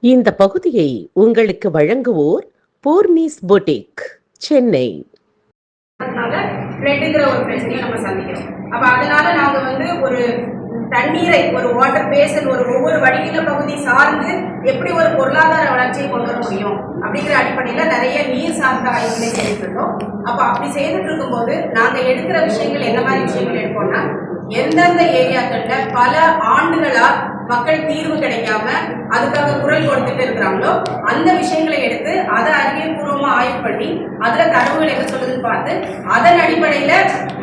இந்த பகுதியை உங்களுக்கு வழங்குவோர் பூர்ணிஸ் பொட்டிக், சென்னை. ஒரு பிரச்சனையை நம்ம சந்திக்கிறோம். அப்ப அதனால நாங்க ஒரு தண்ணீரை ஒரு வாட்டர் பேசன் ஒவ்வொரு வடிநில பகுதி சார்ந்து எப்படி ஒரு பொருளாதார வளர்ச்சியை கொண்டு வர முடியும் அப்படிங்கிற அடிப்படையில் நிறைய நீர் சார்ந்த ஆய்வுகளை செய்துட்டு இருக்கோம். அப்போ அப்படி செய்துட்டு இருக்கும்போது நாங்கள் எடுக்கிற விஷயங்கள் என்ன மாதிரி விஷயங்கள் எடுப்போம்னா, எந்தெந்த ஏரியாக்கள்ல பல ஆண்டுகளா மக்கள் தீர்வு கிடைக்காம அதுக்காக குரல் கொடுத்துட்டு இருக்கிறாங்களோ அந்த விஷயங்களை எடுத்து அதை அறிவியல்பூர்வமா ஆய்வு பண்ணி அதுல தரவுகள் என்ன சொல்லுதுன்னு பார்த்து அதன் அடிப்படையில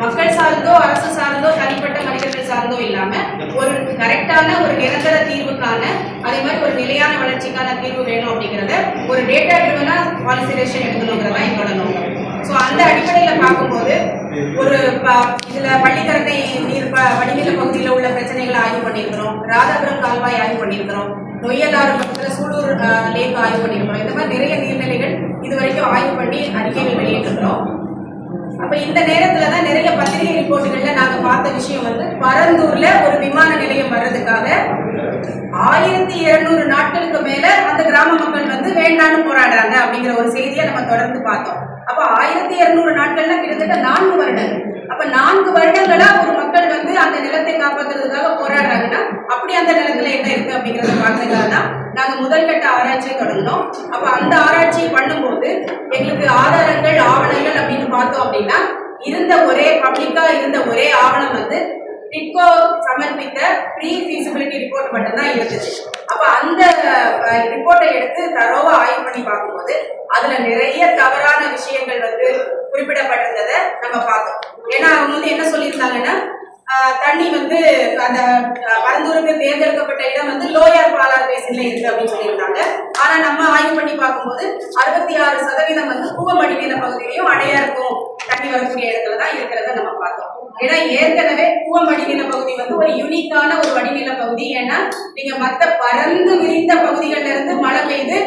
மக்கள் சார்ந்தோ அரசு சார்ந்தோ தனிப்பட்ட மனிதர்கள் சார்ந்தோ இல்லாம ஒரு கரெக்டான ஒரு நிரந்தர தீர்வுக்கான அதே மாதிரி ஒரு நிலையான வளர்ச்சிக்கான தீர்வு வேணும் அப்படிங்கிறத ஒரு டேட்டா ட்ரிவனா பாலிசிடேஷன் எடுக்கணுங்கிறதா எங்களோட நோக்கம். ஸோ அந்த அடிப்படையில் பார்க்கும்போது இதுல பள்ளிக்கரணை நீர் வடிநில பகுதியில் உள்ள பிரச்சனைகளை ஆய்வு பண்ணியிருக்கிறோம், ராதாபுரம் கால்வாய் ஆய்வு பண்ணியிருக்கிறோம், நொய்யலாறு பக்கத்தில் சூலூர் லேக் ஆய்வு பண்ணியிருக்கிறோம். இந்த மாதிரி நிறைய நீர்நிலைகள் இது வரைக்கும் ஆய்வு பண்ணி அறிக்கைகள் வெளியிட்டிருக்கிறோம். அப்ப இந்த நேரத்துல தான் நிறைய பத்திரிகை ரிப்போர்ட்டுகள்ல நாங்க பார்த்த விஷயம் பரந்தூர்ல ஒரு விமான நிலையம் வர்றதுக்காக 1200 நாட்களுக்கு மேல அந்த கிராம மக்கள் வேண்டான்னு போராடுறாங்க அப்படிங்கிற ஒரு செய்தியை நம்ம தொடர்ந்து பார்த்தோம். அப்ப 1200 நாட்கள்னா கிட்டத்தட்ட 4 வருடங்கள். அப்ப 4 வருடங்களா ஒரு மக்கள் அந்த நிலத்தை காப்பாற்றுறதுக்காக போராடுறாங்கன்னா அப்படி அந்த நிலத்துல என்ன இருக்கு அப்படிங்கறத பார்த்ததுக்காக தான் நாங்க முதல் கட்ட ஆராய்ச்சியை தொடங்கினோம். அப்ப அந்த ஆராய்ச்சியை பண்ணும்போது எங்களுக்கு ஆதாரங்கள் ஆவணங்கள் அப்படின்னு பார்த்தோம் அப்படின்னா பப்ளிக்கா இருந்த ஒரே ஆவணம் டிட்கோ சமர்ப்பித்த ப்ரீ ஃபீசிபிலிட்டி ரிப்போர்ட் மட்டும்தான் இருந்துச்சு. அப்ப அந்த ரிப்போர்ட்டை எடுத்து தரோவா ஆய்வு பண்ணி பார்க்கும்போது அதுல நிறைய தவறான விஷயங்கள் குறிப்பிடப்பட்டிருந்ததை நம்ம பார்த்தோம். ஏன்னா அவங்க என்ன சொல்லியிருந்தாங்கன்னா, தண்ணி அந்த பரந்தூருக்கு தேர்ந்தெடுக்கப்பட்ட இடம் லோயர் பாலார் பேசின்ல இருக்கு அப்படின்னு சொல்லியிருந்தாங்க. ஆனா நம்ம ஆய்வு பண்ணி பார்க்கும்போது 66% கூவமடி நீல பகுதியிலையும் அடையாருக்கும் தண்ணி வரக்கூடிய இடத்துலதான் இருக்கிறத நம்ம பார்த்தோம். ஏன்னா ஏற்கனவே கூவமடி நீல பகுதி ஒரு யூனிக்கான ஒரு வடிநில பகுதி. ஏன்னா நீங்க மற்ற பறந்து விரிந்த பகுதிகள்ல இருந்து மழை பெய்து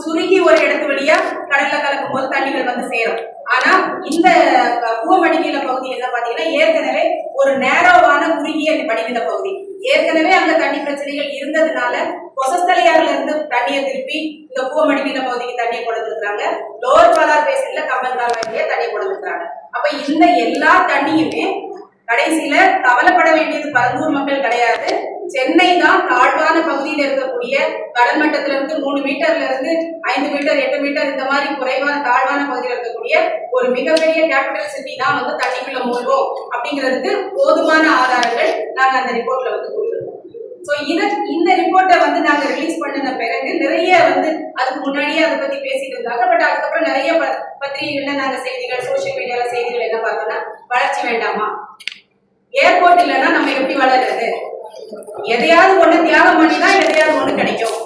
சுருங்கி ஒரு இடத்து வழியா கடல்ல கலக்கும் போது தண்ணிகள் சேரும். ஆனா இந்த கூவமடிநில பகுதி என்ன பாத்தீங்கன்னா ஏற்கனவே ஒரு நேரோவான குறுகிய வடிநில பகுதி. ஏற்கனவே அங்க தண்ணி பிரச்சனைகள் இருந்ததுனால கொசஸ்தலையாறுல இருந்து தண்ணியை திருப்பி இந்த கூவமடிநில பகுதிக்கு தண்ணியை கொடுத்துருக்காங்க. லோவர் பாலார் பேசின்ல கம்பன் கால்வாயிலேயே தண்ணியை கொடுத்துருக்காங்க. அப்ப இந்த எல்லா தண்ணியுமே கடைசியில கவலைப்பட வேண்டியது பரந்தூர் மக்கள் கிடையாது, சென்னை தான் தாழ்வான பகுதியில் இருக்கக்கூடிய கடல் மட்டத்திலிருந்து 3 மீட்டர்ல இருந்து 5 மீட்டர் 8 மீட்டர் இந்த மாதிரி குறைவான தாழ்வான பகுதியில் இருக்கக்கூடிய ஒரு மிகப்பெரிய கேபிட்டல் சிட்டி தான் தண்ணிக்குள்ள மூழ்கும் அப்படிங்கிறதுக்கு போதுமான ஆதாரங்கள் நாங்க அந்த ரிப்போர்ட்ல கொடுத்துருக்கோம். ஸோ இந்த ரிப்போர்ட்டை நாங்க ரிலீஸ் பண்ணின பிறகு நிறைய அதுக்கு முன்னாடியே அதை பத்தி பேசிட்டு இருந்தாங்க. பட் அதுக்கப்புறம் நிறைய பத்திரிகைகள்ல நாங்க செய்திகள், சோசியல் மீடியால செய்திகள் என்ன பார்த்தோம்னா, வளர்ச்சி வேண்டாமா, ஏர்போர்ட் இல்லைன்னா நம்ம எப்படி வளர்றது, எதையாவது ஒண்ணு தியாகம் பண்ணிதான் எதையாவது ஒண்ணு கிடைக்கும்.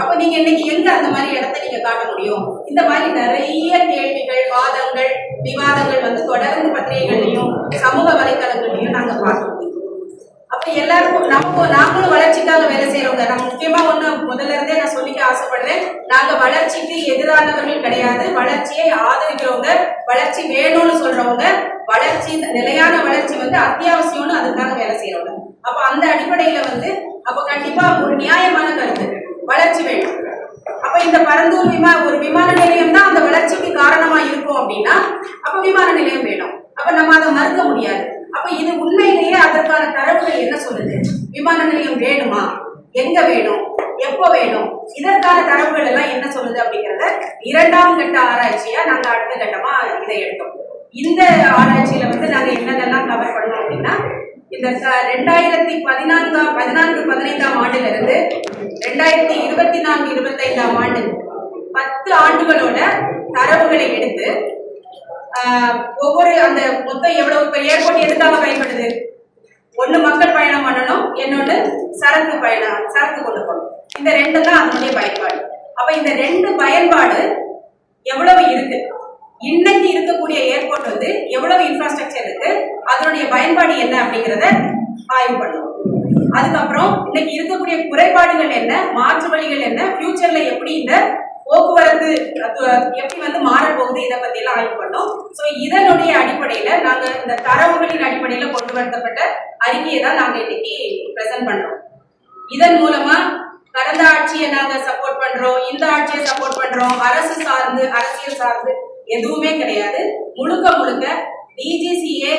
அப்ப நீங்க இன்னைக்கு எங்க அந்த மாதிரி இடத்தை நீங்க காட்ட முடியும்? இந்த மாதிரி நிறைய கேள்விகள், வாதங்கள், விவாதங்கள் தொடர்ந்து பத்திரிகைகள்லயும் சமூக வலைதளங்கள்லயும் நாங்க பார்த்தோம். அப்ப எல்லாருக்கும் நாங்களும் வளர்ச்சிக்காக வேலை செய்யறவங்க. நான் முக்கியமா முதல்ல இருந்தே நான் சொல்லிக்க ஆசைப்படுறேன், நாங்க வளர்ச்சிக்கு எதிரானவர்கள் கிடையாது. வளர்ச்சியை ஆதரிக்கிறவங்க, வளர்ச்சி வேணும்னு சொல்றவங்க, வளர்ச்சி நிலையான வளர்ச்சி அத்தியாவசியம்னு அதுக்காக வேலை செய்யறவங்க. அப்ப அந்த அடிப்படையில அப்ப கண்டிப்பா ஒரு நியாயமான கருத்து, வளர்ச்சி வேணும். அப்ப இந்த பரந்தூர் ஒரு விமான நிலையம் தான் அந்த வளர்ச்சிக்கு காரணமா இருக்கும் அப்படின்னா அப்ப விமான நிலையம் வேணும். அப்ப நம்ம அதை மறுக்க முடியாது. அப்ப இது உண்மையிலேயே அதற்கான தரவுகள் என்ன சொல்லுது? விமான நிலையம் வேணுமா, எங்க வேணும், எப்போ வேணும், இதற்கான தரவுகள் எல்லாம் என்ன சொல்லுது அப்படிங்கறத 2ஆம் கட்ட ஆராய்ச்சியா நாங்க அடுத்த கட்டமா இதை எடுத்தோம். இந்த ஆராய்ச்சியில நாங்க என்னென்னலாம் கவர் பண்ணோம் அப்படின்னா, இந்த 2014-15 ஆண்டுல இருந்து 2024-25 ஆண்டு 10 ஆண்டுகளோட தரவுகளை எடுத்து ஒவ்வொரு அந்த மொத்தம் எவ்வளவு இப்ப ஏர்போர்ட் எதுக்காக பயன்படுது? ஒண்ணு மக்கள் பயணம் பண்ணணும், இன்னொன்னு சரக்கு கொண்டு போகணும். இந்த 2 தான் அதனுடைய பயன்பாடு. அப்ப இந்த 2 பயன்பாடு எவ்வளவு இருக்கு, இன்னைக்கு இருக்கக்கூடிய ஏர்போர்ட் எவ்வளவு இன்ஃப்ராஸ்ட்ரக்சர் இருக்கு, அதனுடைய பயன்பாடு என்ன அப்படிங்கிறத ஆய்வு பண்ணுவோம். அதுக்கப்புறம் இன்னைக்கு இருக்கக்கூடிய குறைபாடுகள் என்ன, மாற்று வழிகள் என்ன, ஃபியூச்சர்ல எப்படி இந்த போக்குவரத்து எப்படி மாறப்போகுது, இதை பத்தி எல்லாம் ஆய்வு பண்ணோம். சோ இதனுடைய அடிப்படையில நாங்க இந்த தரவுகளின் அடிப்படையில கொண்டு வரப்பட்ட அறிக்கையை தான் நாங்க இன்னைக்கு பிரசன்ட் பண்றோம். இதன் மூலமா கடந்த ஆட்சியை நாங்க சப்போர்ட் பண்றோம், இந்த ஆட்சியை சப்போர்ட் பண்றோம், அரசு சார்ந்து அரசியல் சார்ந்து எதுவுமே கிடையாது. முழுக்க முழுக்க DGCA,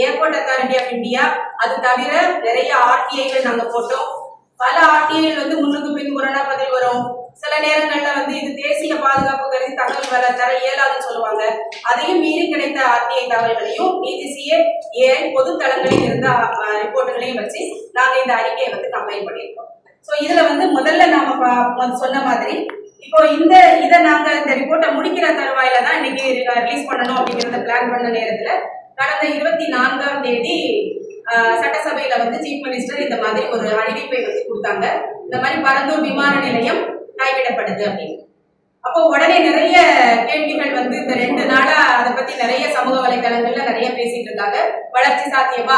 airport authority of India, அது தவிர நிறைய ஆர்டிஐகள் நாங்க போட்டோம். பல ஆர்டிஐகள் வந்து முன்னுக்கு பின் முரணா பதில் வரும். சில நேரங்கள்ல வந்து இது தேசிய பாதுகாப்பு கருதி தகவல் தர இயலாதுன்னு சொல்லுவாங்க. அதையும் மீறி கிடைத்த ஆர்டிஐ தகவல்களையும் டிஜிசிஏ ஏஐ பொது தளங்களில் இருந்த ரிப்போர்ட்டுகளையும் வச்சு நாங்க இந்த அறிக்கையை வந்து கம்பைன் பண்ணியிருக்கோம். ஸோ இதுல வந்து முதல்ல நாம சொன்ன மாதிரி இப்போ இதை நாங்க இந்த ரிப்போர்ட்டை முடிக்கிற தருவாயில தான் இன்னைக்கு ரிலீஸ் பண்ணணும் அப்படிங்கறத பிளான் பண்ண நேரத்துல கடந்த 24ஆம் தேதி சட்டசபையில வந்து சீஃப் மினிஸ்டர் இந்த மாதிரி ஒரு அறிவிப்பை வந்து கொடுத்தாங்க. இந்த மாதிரி பரந்தூர் விமான நிலையம் கைவிடப்படுது அப்படின்னு. அப்போ உடனே நிறைய கேள்விகள் வந்து இந்த 2 நாளா அதை பத்தி நிறைய சமூக வலைதளங்கள்ல நிறைய பேசிட்டு இருக்காங்க. வளர்ச்சி சாத்தியமா,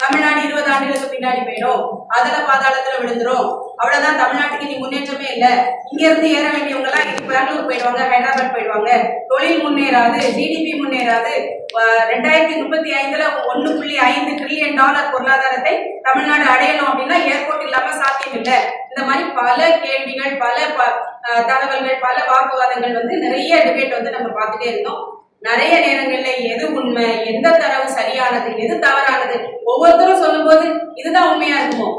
தமிழ்நாடு 20 ஆண்டுகளுக்கு பின்னாடி போயிடும், அதல பாதாளத்துல விழுந்துரும், அவ்வளவுதான், தமிழ்நாட்டுக்கு இனி முன்னேற்றமே இல்ல, இங்க இருந்து ஏற வேண்டியவங்க எல்லாம் இனி பெங்களூர் போயிடுவாங்க, ஹைதராபாத் போயிடுவாங்க, தொழில் முன்னேறாது, ஜிடிபி முன்னேறாது, 2035ல $1.5 trillion பொருளாதாரத்தை தமிழ்நாடு அடையணும் அப்படின்னா ஏர்போர்ட் இல்லாம சாத்தியம் இல்லை. இந்த மாதிரி பல கேள்விகள், பல தகவல்கள், பல வாக்குவாதங்கள் வந்து நிறைய டிபேட் வந்து நம்ம பார்த்துட்டே இருந்தோம். நிறைய நேரங்கள்ல எது உண்மை, எந்த தரவு சரியானது, எது தவறானது, ஒவ்வொருத்தரும் சொல்லும் போது இதுதான் உண்மையா இருக்குமோ,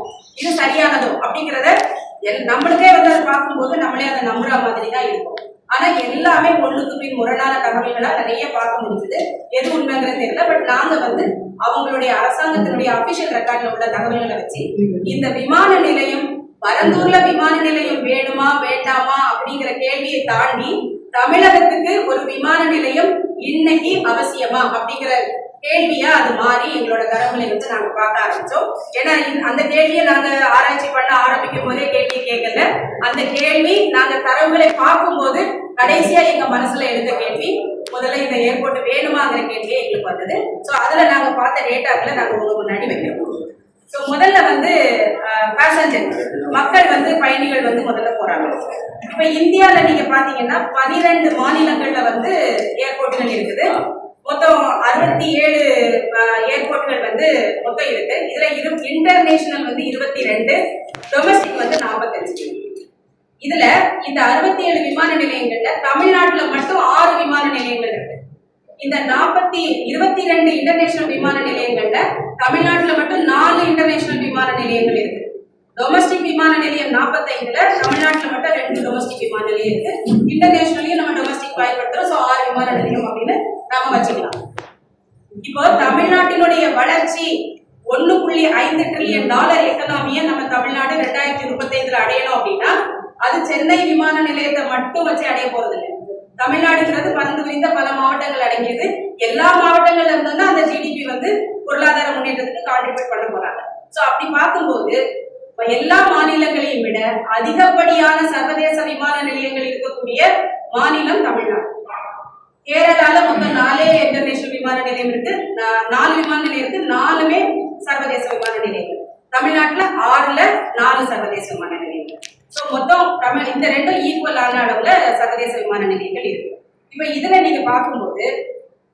இது சரியானதோ அப்படிங்கிறத நம்மளுக்கே வந்து அதை பார்க்கும்போது நம்மளே அதை நம்புற மாதிரி தான் இருக்கும். ஆனா எல்லாமே ஒண்ணுக்கு பின் முரணான தகவல்களா நிறைய பார்க்க முடிஞ்சது. எது உண்மைங்கிறது தெரியல. பட் நாங்க வந்து அவங்களுடைய அரசாங்கத்தினுடைய அபிஷியல் ரெக்கார்ட்ல உள்ள தகவல்களை வச்சு இந்த விமான நிலையம், பரந்தூர்ல விமான நிலையம் வேணுமா வேண்டாமா அப்படிங்கிற கேள்வியை தாண்டி தமிழகத்துக்கு ஒரு விமான நிலையம் இன்னைக்கு அவசியமா அப்படிங்கிற கேள்வியா அது மாறி எங்களோட தரவுகளை வந்து நாங்க பார்க்க ஆரம்பிச்சோம். ஏன்னா அந்த கேள்வியை நாங்க ஆராய்ச்சி பண்ண ஆரம்பிக்கும் போதே கேள்வியை கேட்கல. அந்த கேள்வி நாங்க தரவுகளை பார்க்கும் போது கடைசியா எங்க மனசுல எழுந்த கேள்வி முதல்ல இந்த ஏர்போர்ட் வேணுமாங்கிற கேள்வியே எங்களுக்கு வந்தது. ஸோ அதுல நாங்க பார்த்த டேட்டாக்களை நாங்க உங்க முன்னாடி வைக்கிறோம். ஸோ முதல்ல வந்து பேசஞ்சர் மக்கள் வந்து பயணிகள் வந்து முதல்ல போறாங்க. இப்ப இந்தியால நீங்க பாத்தீங்கன்னா 12 மாநிலங்கள்ல வந்து ஏர்போர்ட்டுகள் இருக்குது. மொத்தம் 67 ஏர்போர்ட்டுகள் வந்து மொத்தம் இருக்கு. இதுல இன்டர்நேஷனல் வந்து 22, டொமஸ்டிக் வந்து 45. இதுல இந்த 67 விமான நிலையங்கள்ல தமிழ்நாட்டுல மட்டும் 6 விமான நிலையங்கள் இருக்கு. இந்த 22 இன்டர்நேஷனல் விமான நிலையங்கள்ல தமிழ்நாட்டுல மட்டும் 4 இன்டர்நேஷனல் விமான நிலையங்கள் இருக்கு. டொமஸ்டிக் விமான நிலையம் 45ல தமிழ்நாட்டுல மட்டும் 2 டொமஸ்டிக் விமான நிலையம் இருக்கு. இன்டர்நேஷனலையும் நம்ம டொமஸ்டிக் பயன்படுத்துறோம். ஸோ 6 விமான நிலையம் அப்படின்னு நாம வச்சுக்கலாம். இப்போ தமிழ்நாட்டினுடைய வளர்ச்சி $1.5 trillion எக்கனாமியை நம்ம தமிழ்நாடு 2035ல அடையணும் அப்படின்னா அது சென்னை விமான நிலையத்தை மட்டும் வச்சு அடைய போறது இல்லை. தமிழ்நாடுங்கிறது பறந்து விரிந்த பல மாவட்டங்கள் அடங்கியது. எல்லா மாவட்டங்கள்ல இருந்தோம்னா அந்த ஜிடிபி வந்து பொருளாதார முன்னேற்றத்துக்கு கான்ட்ரிபியூட் பண்ண போறாங்க. சோ அப்படி பார்க்கும்போது எல்லா மாநிலங்களையும் விட அதிகப்படியான சர்வதேச விமான நிலையங்கள் இருக்கக்கூடிய மாநிலம் தமிழ்நாடு. கேரளால மொத்தம் 4 இன்டர்நேஷனல் விமான நிலையம் இருக்கு, 4 விமான நிலையம் இருக்கு, 4மே சர்வதேச விமான நிலையங்கள். தமிழ்நாட்டுல 6ல 4 சர்வதேச விமான நிலையங்கள். ஸோ மொத்தம் இந்த 2ம் ஈக்குவலான அளவுல சர்வதேச விமான நிலையங்கள் இருக்கு. இப்ப இதுல நீங்க பார்க்கும்போது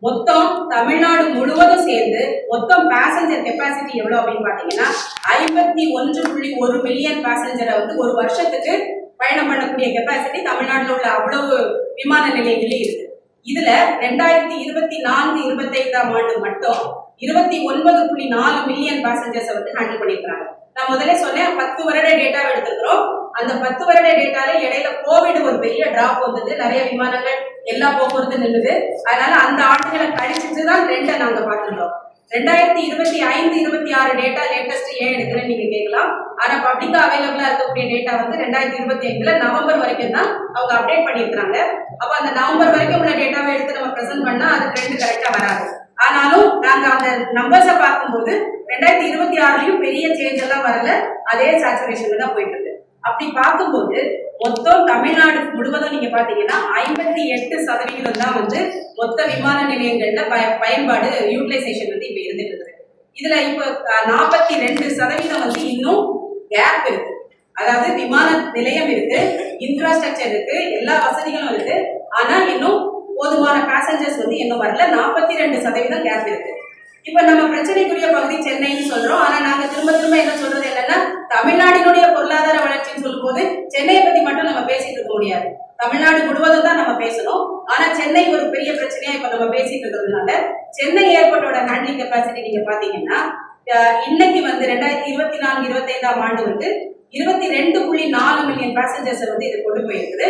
மொத்தம் தமிழ்நாடு முழுவதும் சேர்ந்து மொத்தம் பேசஞ்சர் கெப்பாசிட்டி எவ்வளவு அப்படின்னு பாத்தீங்கன்னா 51.1 மில்லியன் பேசஞ்சரை வந்து ஒரு வருஷத்துக்கு பயணம் பண்ணக்கூடிய கெப்பாசிட்டி தமிழ்நாட்டில் உள்ள அவ்வளவு விமான நிலையங்களே இருக்கு. இதுல 2024-25ஆம் ஆண்டு மட்டும் 29.4 மில்லியன் பேசஞ்சர்ஸை வந்து ஹேண்டில் பண்ணிருக்காங்க. நான் முதல்ல சொன்னேன் 10 வருட டேட்டாவை எடுத்துக்கிறோம். அந்த 10 வருட டேட்டால இடையில கோவிட் ஒரு பெரிய டிராப் வந்தது, நிறைய விமானங்கள் எல்லா போக்குவரத்து நின்றுது. அதனால அந்த ஆண்டுகளை கழிச்சுட்டு தான் ட்ரெண்டை நாங்க பார்த்துட்டோம். 2025-26 டேட்டா லேட்டஸ்ட் ஏன் எடுக்கிறேன்னு நீங்க கேட்கலாம். ஆனா பப்ளிக்கா அவைலபிளா இருக்கக்கூடிய டேட்டா வந்து 2025ல நவம்பர் வரைக்கும் தான் அவங்க அப்டேட் பண்ணிருக்காங்க. அப்ப அந்த நவம்பர் வரைக்கும் உள்ள டேட்டாவை எடுத்து நம்ம பிரசென்ட் பண்ணா அது ட்ரெண்ட் கரெக்டா வராது. ஆனாலும் நாங்க அந்த நம்பர்ஸை பார்க்கும்போது 2026லயும் பெரிய சேஞ்ச் எல்லாம் வரல, அதே சேச்சுரேஷன்ல தான் போயிட்டு இருக்கு. அப்படி பார்க்கும்போது மொத்தம் தமிழ்நாடு முழுவதும் நீங்க பாத்தீங்கன்னா 58% தான் வந்து மொத்த விமான நிலையங்கள்ல பயன்பாடு யூட்டிலைசேஷன் வந்து இப்ப இருந்துட்டு இருக்கு. இதுல இப்ப 42% வந்து இன்னும் கேப் இருக்கு. அதாவது விமான நிலையம் இருக்கு, இன்ஃப்ராஸ்ட்ரக்சர் இருக்கு, எல்லா வசதிகளும் இருக்கு, ஆனா இன்னும் போதுமான பேசஞ்சர்ஸ் வந்து இன்னும் வரல. 42% கேப் இருக்கு. இப்ப நம்ம பிரச்சனைக்குரிய பகுதி சென்னைன்னு சொல்றோம். ஆனா நாங்க திரும்ப திரும்ப என்ன சொல்றது என்னன்னா, தமிழ்நாட்டினுடைய பொருளாதார வளர்ச்சின்னு சொல்லும் போது சென்னையை பத்தி மட்டும் நம்ம பேசிட்டு இருக்க முடியாது. தமிழ்நாடு முழுவதும் தான் நம்ம பேசணும். ஆனா சென்னை ஒரு பெரிய பிரச்சனையா இப்ப நம்ம பேசிட்டு இருக்கிறதுனால சென்னை ஏர்போர்ட்டோட ஹேண்ட்லிங் கெப்பாசிட்டி நீங்க பாத்தீங்கன்னா இன்னைக்கு வந்து 2024-25 ஆண்டு வந்து 22.4 மில்லியன் பேசஞ்சர்ஸ் வந்து இது கொண்டு போயிருக்குது.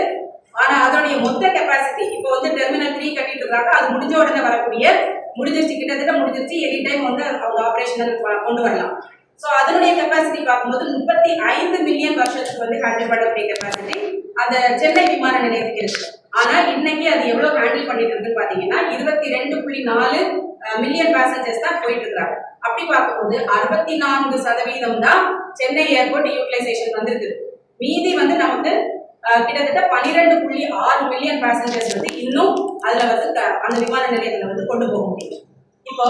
ஆனா அதோடைய மொத்த கெப்பாசிட்டி இப்போ வந்து டெர்மினல் 3 கட்டிட்டு இருக்காங்க. அது முடிஞ்ச உடனே வரக்கூடிய முடிஞ்சிருச்சு, கிட்டத்தட்ட முடிஞ்சிருச்சு. எனி டைம் வந்து அவங்க ஆபரேஷனல் கொண்டு வரலாம். ஸோ அதனுடைய கெப்பாசிட்டி பார்க்கும்போது 35 மில்லியன் வருஷத்துக்கு வந்து ஹேண்டில் பண்ணக்கூடிய கெப்பாசிட்டி அந்த சென்னை விமான நிலையத்துக்கு இருக்கு. ஆனா இன்னைக்கு அது எவ்வளவு ஹேண்டில் பண்ணிட்டு இருக்குன்னு பாத்தீங்கன்னா 22.4 மில்லியன் பேசஞ்சர்ஸ் தான் போயிட்டு இருக்காங்க. அப்படி பார்க்கும்போது 64% தான் சென்னை ஏர்போர்ட் யூட்டிலைசேஷன் வந்திருக்கு. மீதி வந்து நமக்கு கிட்டத்தட்ட 12.6 மில்லியன் பேசஞ்சர்ஸ் வந்து இன்னும் அதுல வந்து அந்த விமான நிலையத்துல வந்து கொண்டு போக முடியும். இப்போ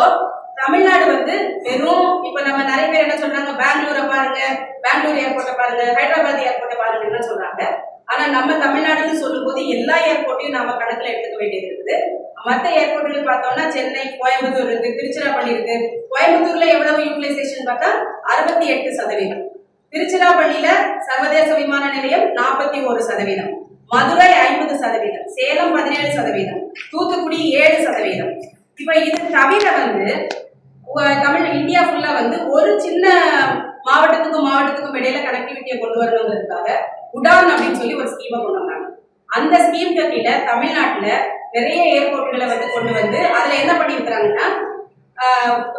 தமிழ்நாடு வந்து வெறும் இப்ப நம்ம நிறைய பேர் என்ன சொல்றாங்க, பெங்களூரை பாருங்க, பெங்களூர் ஏர்போர்ட்டை பாருங்க, ஹைதராபாத் ஏர்போர்ட்டை பாருங்கன்னு சொல்றாங்க. ஆனா நம்ம தமிழ்நாடுன்னு சொல்லும் போது எல்லா ஏர்போர்ட்டையும் நாம கணக்குல எடுத்துக்க வேண்டியது இருக்குது. மற்ற ஏர்போர்ட்டுகள் பார்த்தோம்னா சென்னை, கோயம்புத்தூர் இருக்கு, திருச்சிராப்பள்ளி இருக்கு. கோயம்புத்தூர்ல எவ்வளவு யூட்டிலைசேஷன் பார்த்தா 68%. திருச்சிராப்பள்ளியில சர்வதேச விமான நிலையம் 41%, மதுரை 50%, சேலம் 17%, தூத்துக்குடி 7%. இப்ப இது தவிர வந்து தமிழ் இந்தியா ஃபுல்லா வந்து ஒரு சின்ன மாவட்டத்துக்கும் இடையில கனெக்டிவிட்டியை கொண்டு வரணுங்கிறதுக்காக உடான் அப்படின்னு சொல்லி ஒரு ஸ்கீமை கொண்டு வந்தாங்க. அந்த ஸ்கீம்க்கு கீழே தமிழ்நாட்டுல நிறைய ஏர்போர்ட்டுகளை வந்து கொண்டு வந்து அதுல என்ன பண்ணிருக்கிறாங்கன்னா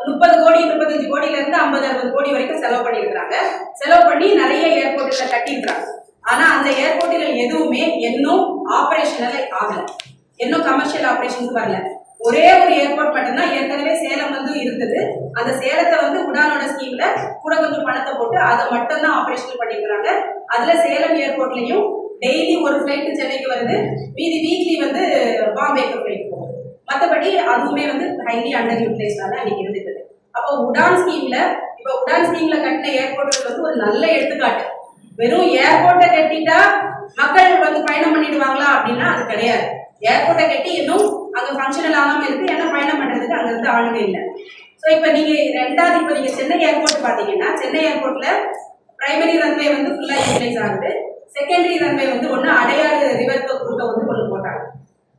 30 கோடி 35 கோடியில இருந்து 50-60 கோடி வரைக்கும் செலவு பண்ணிருக்கிறாங்க. செலவு பண்ணி நிறைய ஏர்போர்ட்டுகளை கட்டியிருக்கிறாங்க. ஆனா அந்த ஏர்போர்ட்டுகள் எதுவுமே இன்னும் ஆபரேஷனல் ஆகல, இன்னும் கமர்ஷியல் ஆபரேஷனுக்கு வரல. ஒரே ஒரு ஏர்போர்ட் மட்டும்தான் ஏற்கனவே சேலம் வந்து இருந்தது. அந்த சேலத்தை வந்து உடானோட ஸ்கீம்ல கூட கொஞ்சம் பணத்தை போட்டு அதை மட்டும் தான் ஆபரேஷன் பண்ணிருக்கிறாங்க. அதுல சேலம் ஏர்போர்ட்லயும் டெய்லி ஒரு ஃபிளைட் சென்னைக்கு வருது, மீதி வீக்லி வந்து பாம்பேக்கு ஃபிளைட் போகுது. மற்றபடி அதுவுமே வந்து ஹைலி அண்டர் யூட்டிலைஸ்டா தான் இன்னைக்கு இருந்துட்டு. அப்போ உடான் ஸ்கீம்ல கட்டின ஏர்போர்ட்டுகள் வந்து ஒரு நல்ல எடுத்துக்காட்டு. வெறும் ஏர்போர்ட்டை கட்டிட்டா மக்கள் வந்து பயணம் பண்ணிடுவாங்களா அப்படின்னா அது கிடையாது. ஏர்போர்ட்டை கட்டி இன்னும் அங்க ஃபங்க்ஷனல் ஆகாம இருக்கு, ஏன்னா பயணம் பண்றதுக்கு அங்க இருந்து ஆளுங்க இல்லை. ஸோ இப்போ நீங்க சென்னை ஏர்போர்ட் பாத்தீங்கன்னா சென்னை ஏர்போர்ட்ல பிரைமரி ரன்வே வந்து ஃபுல்லா யூட்டிலைஸ் ஆகுது. செகண்டரி ரன்வே வந்து ஒன்று அடையாறு ரிவர் ரூட்டை வந்து கொண்டு போட்டாங்க.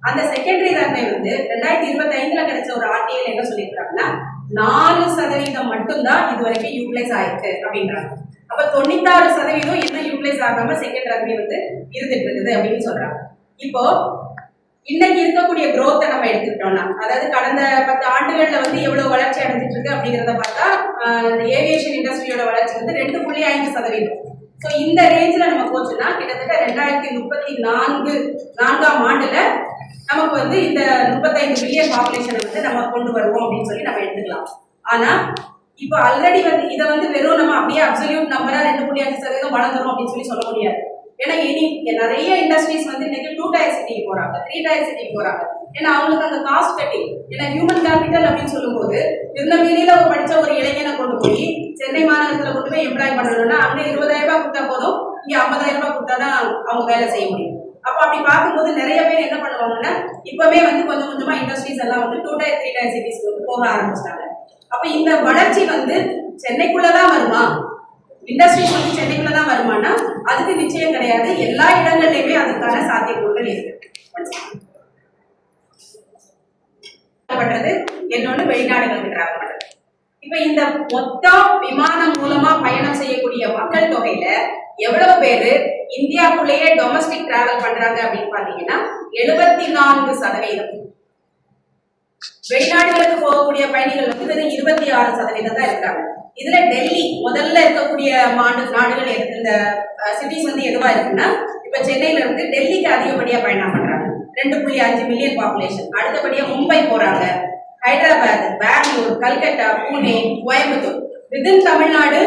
அந்த செகண்டரி ரன்வே வந்து 2025 கிடைச்ச ஒரு ஆர்டிஐல என்ன சொல்லியிருக்காங்கன்னா 4% மட்டும்தான் இது வரைக்கும் யூட்டிலைஸ் ஆயிருக்கு அப்படின்றாங்க. அப்ப 96% என்ன யூட்டிலைஸ் ஆகாம செகண்ட் ரன்வே வந்து இருந்துட்டு இருக்குது அப்படின்னு சொல்றாங்க. இப்போ இன்னைக்கு இருக்கக்கூடிய growth நம்ம எடுத்துக்கிட்டோம்னா, அதாவது கடந்த 10 ஆண்டுகள்ல வந்து எவ்வளவு வளர்ச்சி அடைஞ்சிட்டு இருக்கு அப்படிங்கிறத பார்த்தா ஏவியேஷன் இண்டஸ்ட்ரியோட வளர்ச்சி வந்து 2.5%. ஸோ இந்த ரேஞ்சில் நம்ம போச்சுன்னா கிட்டத்தட்ட 2034 ஆண்டுல நமக்கு வந்து இந்த 35 மில்லியன் பாப்புலேஷனை வந்து நம்ம கொண்டு வருவோம் அப்படின்னு சொல்லி நம்ம எடுத்துக்கலாம். ஆனா இப்போ ஆல்ரெடி வந்து இதை வந்து வெறும் நம்ம அப்படியே அப்சல்யூட் நம்பரா 2.5% வளர்ந்துரும் அப்படின்னு சொல்லி சொல்ல முடியாது. ஏன்னா இனி நிறைய இண்டஸ்ட்ரீஸ் வந்து இன்னைக்கு 2 டயர் சிட்டிக்கு போறாங்க, 3 டயர் சிட்டிக்கு போறாங்க. ஏன்னா அவங்களுக்கு அந்த காஸ்ட் கட்டி, ஏன்னா ஹியூமன் கேபிட்டல் அப்படின்னு சொல்லும் போது திருநெல்வேலியில படிச்ச ஒரு இளைஞனை கொண்டு போய் சென்னை மாநகரத்துல கொண்டு போய் எம்ப்ளாய் பண்ணணும்னா அங்க 20,000 ரூபாய் கொடுத்தா போதும், இங்க 50,000 ரூபாய் கொடுத்தாதான் அவங்க வேலை செய்ய முடியும். அப்போ அப்படி பார்க்கும்போது நிறைய பேர் என்ன பண்ணுவாங்கன்னா இப்பவே வந்து கொஞ்சம் கொஞ்சமா இண்டஸ்ட்ரீஸ் எல்லாம் வந்து 2 டயர் 3 டயர் சிட்டிஸ்க்கு வந்து போக ஆரம்பிச்சிட்டாங்க. அப்ப இந்த வளர்ச்சி வந்து சென்னைக்குள்ளதான் வருமா, இண்டஸ்ட்ரீஸ் வந்து சென்னைக்குள்ளதான் வருமானா அதுக்கு நிச்சயம் கிடையாது. எல்லா இடங்கள்லயுமே அதுக்கான சாத்தியக்கூறுகள் இருக்கு. என்னொன்னு வெளிநாடுகளுக்கு டிராவல் பண்றது. இப்ப இந்த மொத்தம் விமானம் மூலமா பயணம் செய்யக்கூடிய மக்கள் தொகையில எவ்வளவு பேரு இந்தியாவுக்குள்ளேயே டொமஸ்டிக் டிராவல் பண்றாங்க அப்படின்னு பாத்தீங்கன்னா 74%. வெளிநாடுகளுக்கு போகக்கூடிய பயணிகள் வந்து வெறும் 26% தான் இருக்காங்க. இதுல டெல்லி முதல்ல இருக்கக்கூடிய நாடுகள் இந்த சிட்டிஸ் வந்து எதுவா இருக்குன்னா, இப்ப சென்னையில இருந்து டெல்லிக்கு அதிகப்படியா பயணம் பண்றாங்க, 2.5 மில்லியன் பாப்புலேஷன். அடுத்தபடியா மும்பை போறாங்க, ஹைதராபாத், பெங்களூர், கல்கட்டா, புனே, கோயம்புத்தூர். விதின் தமிழ்நாடு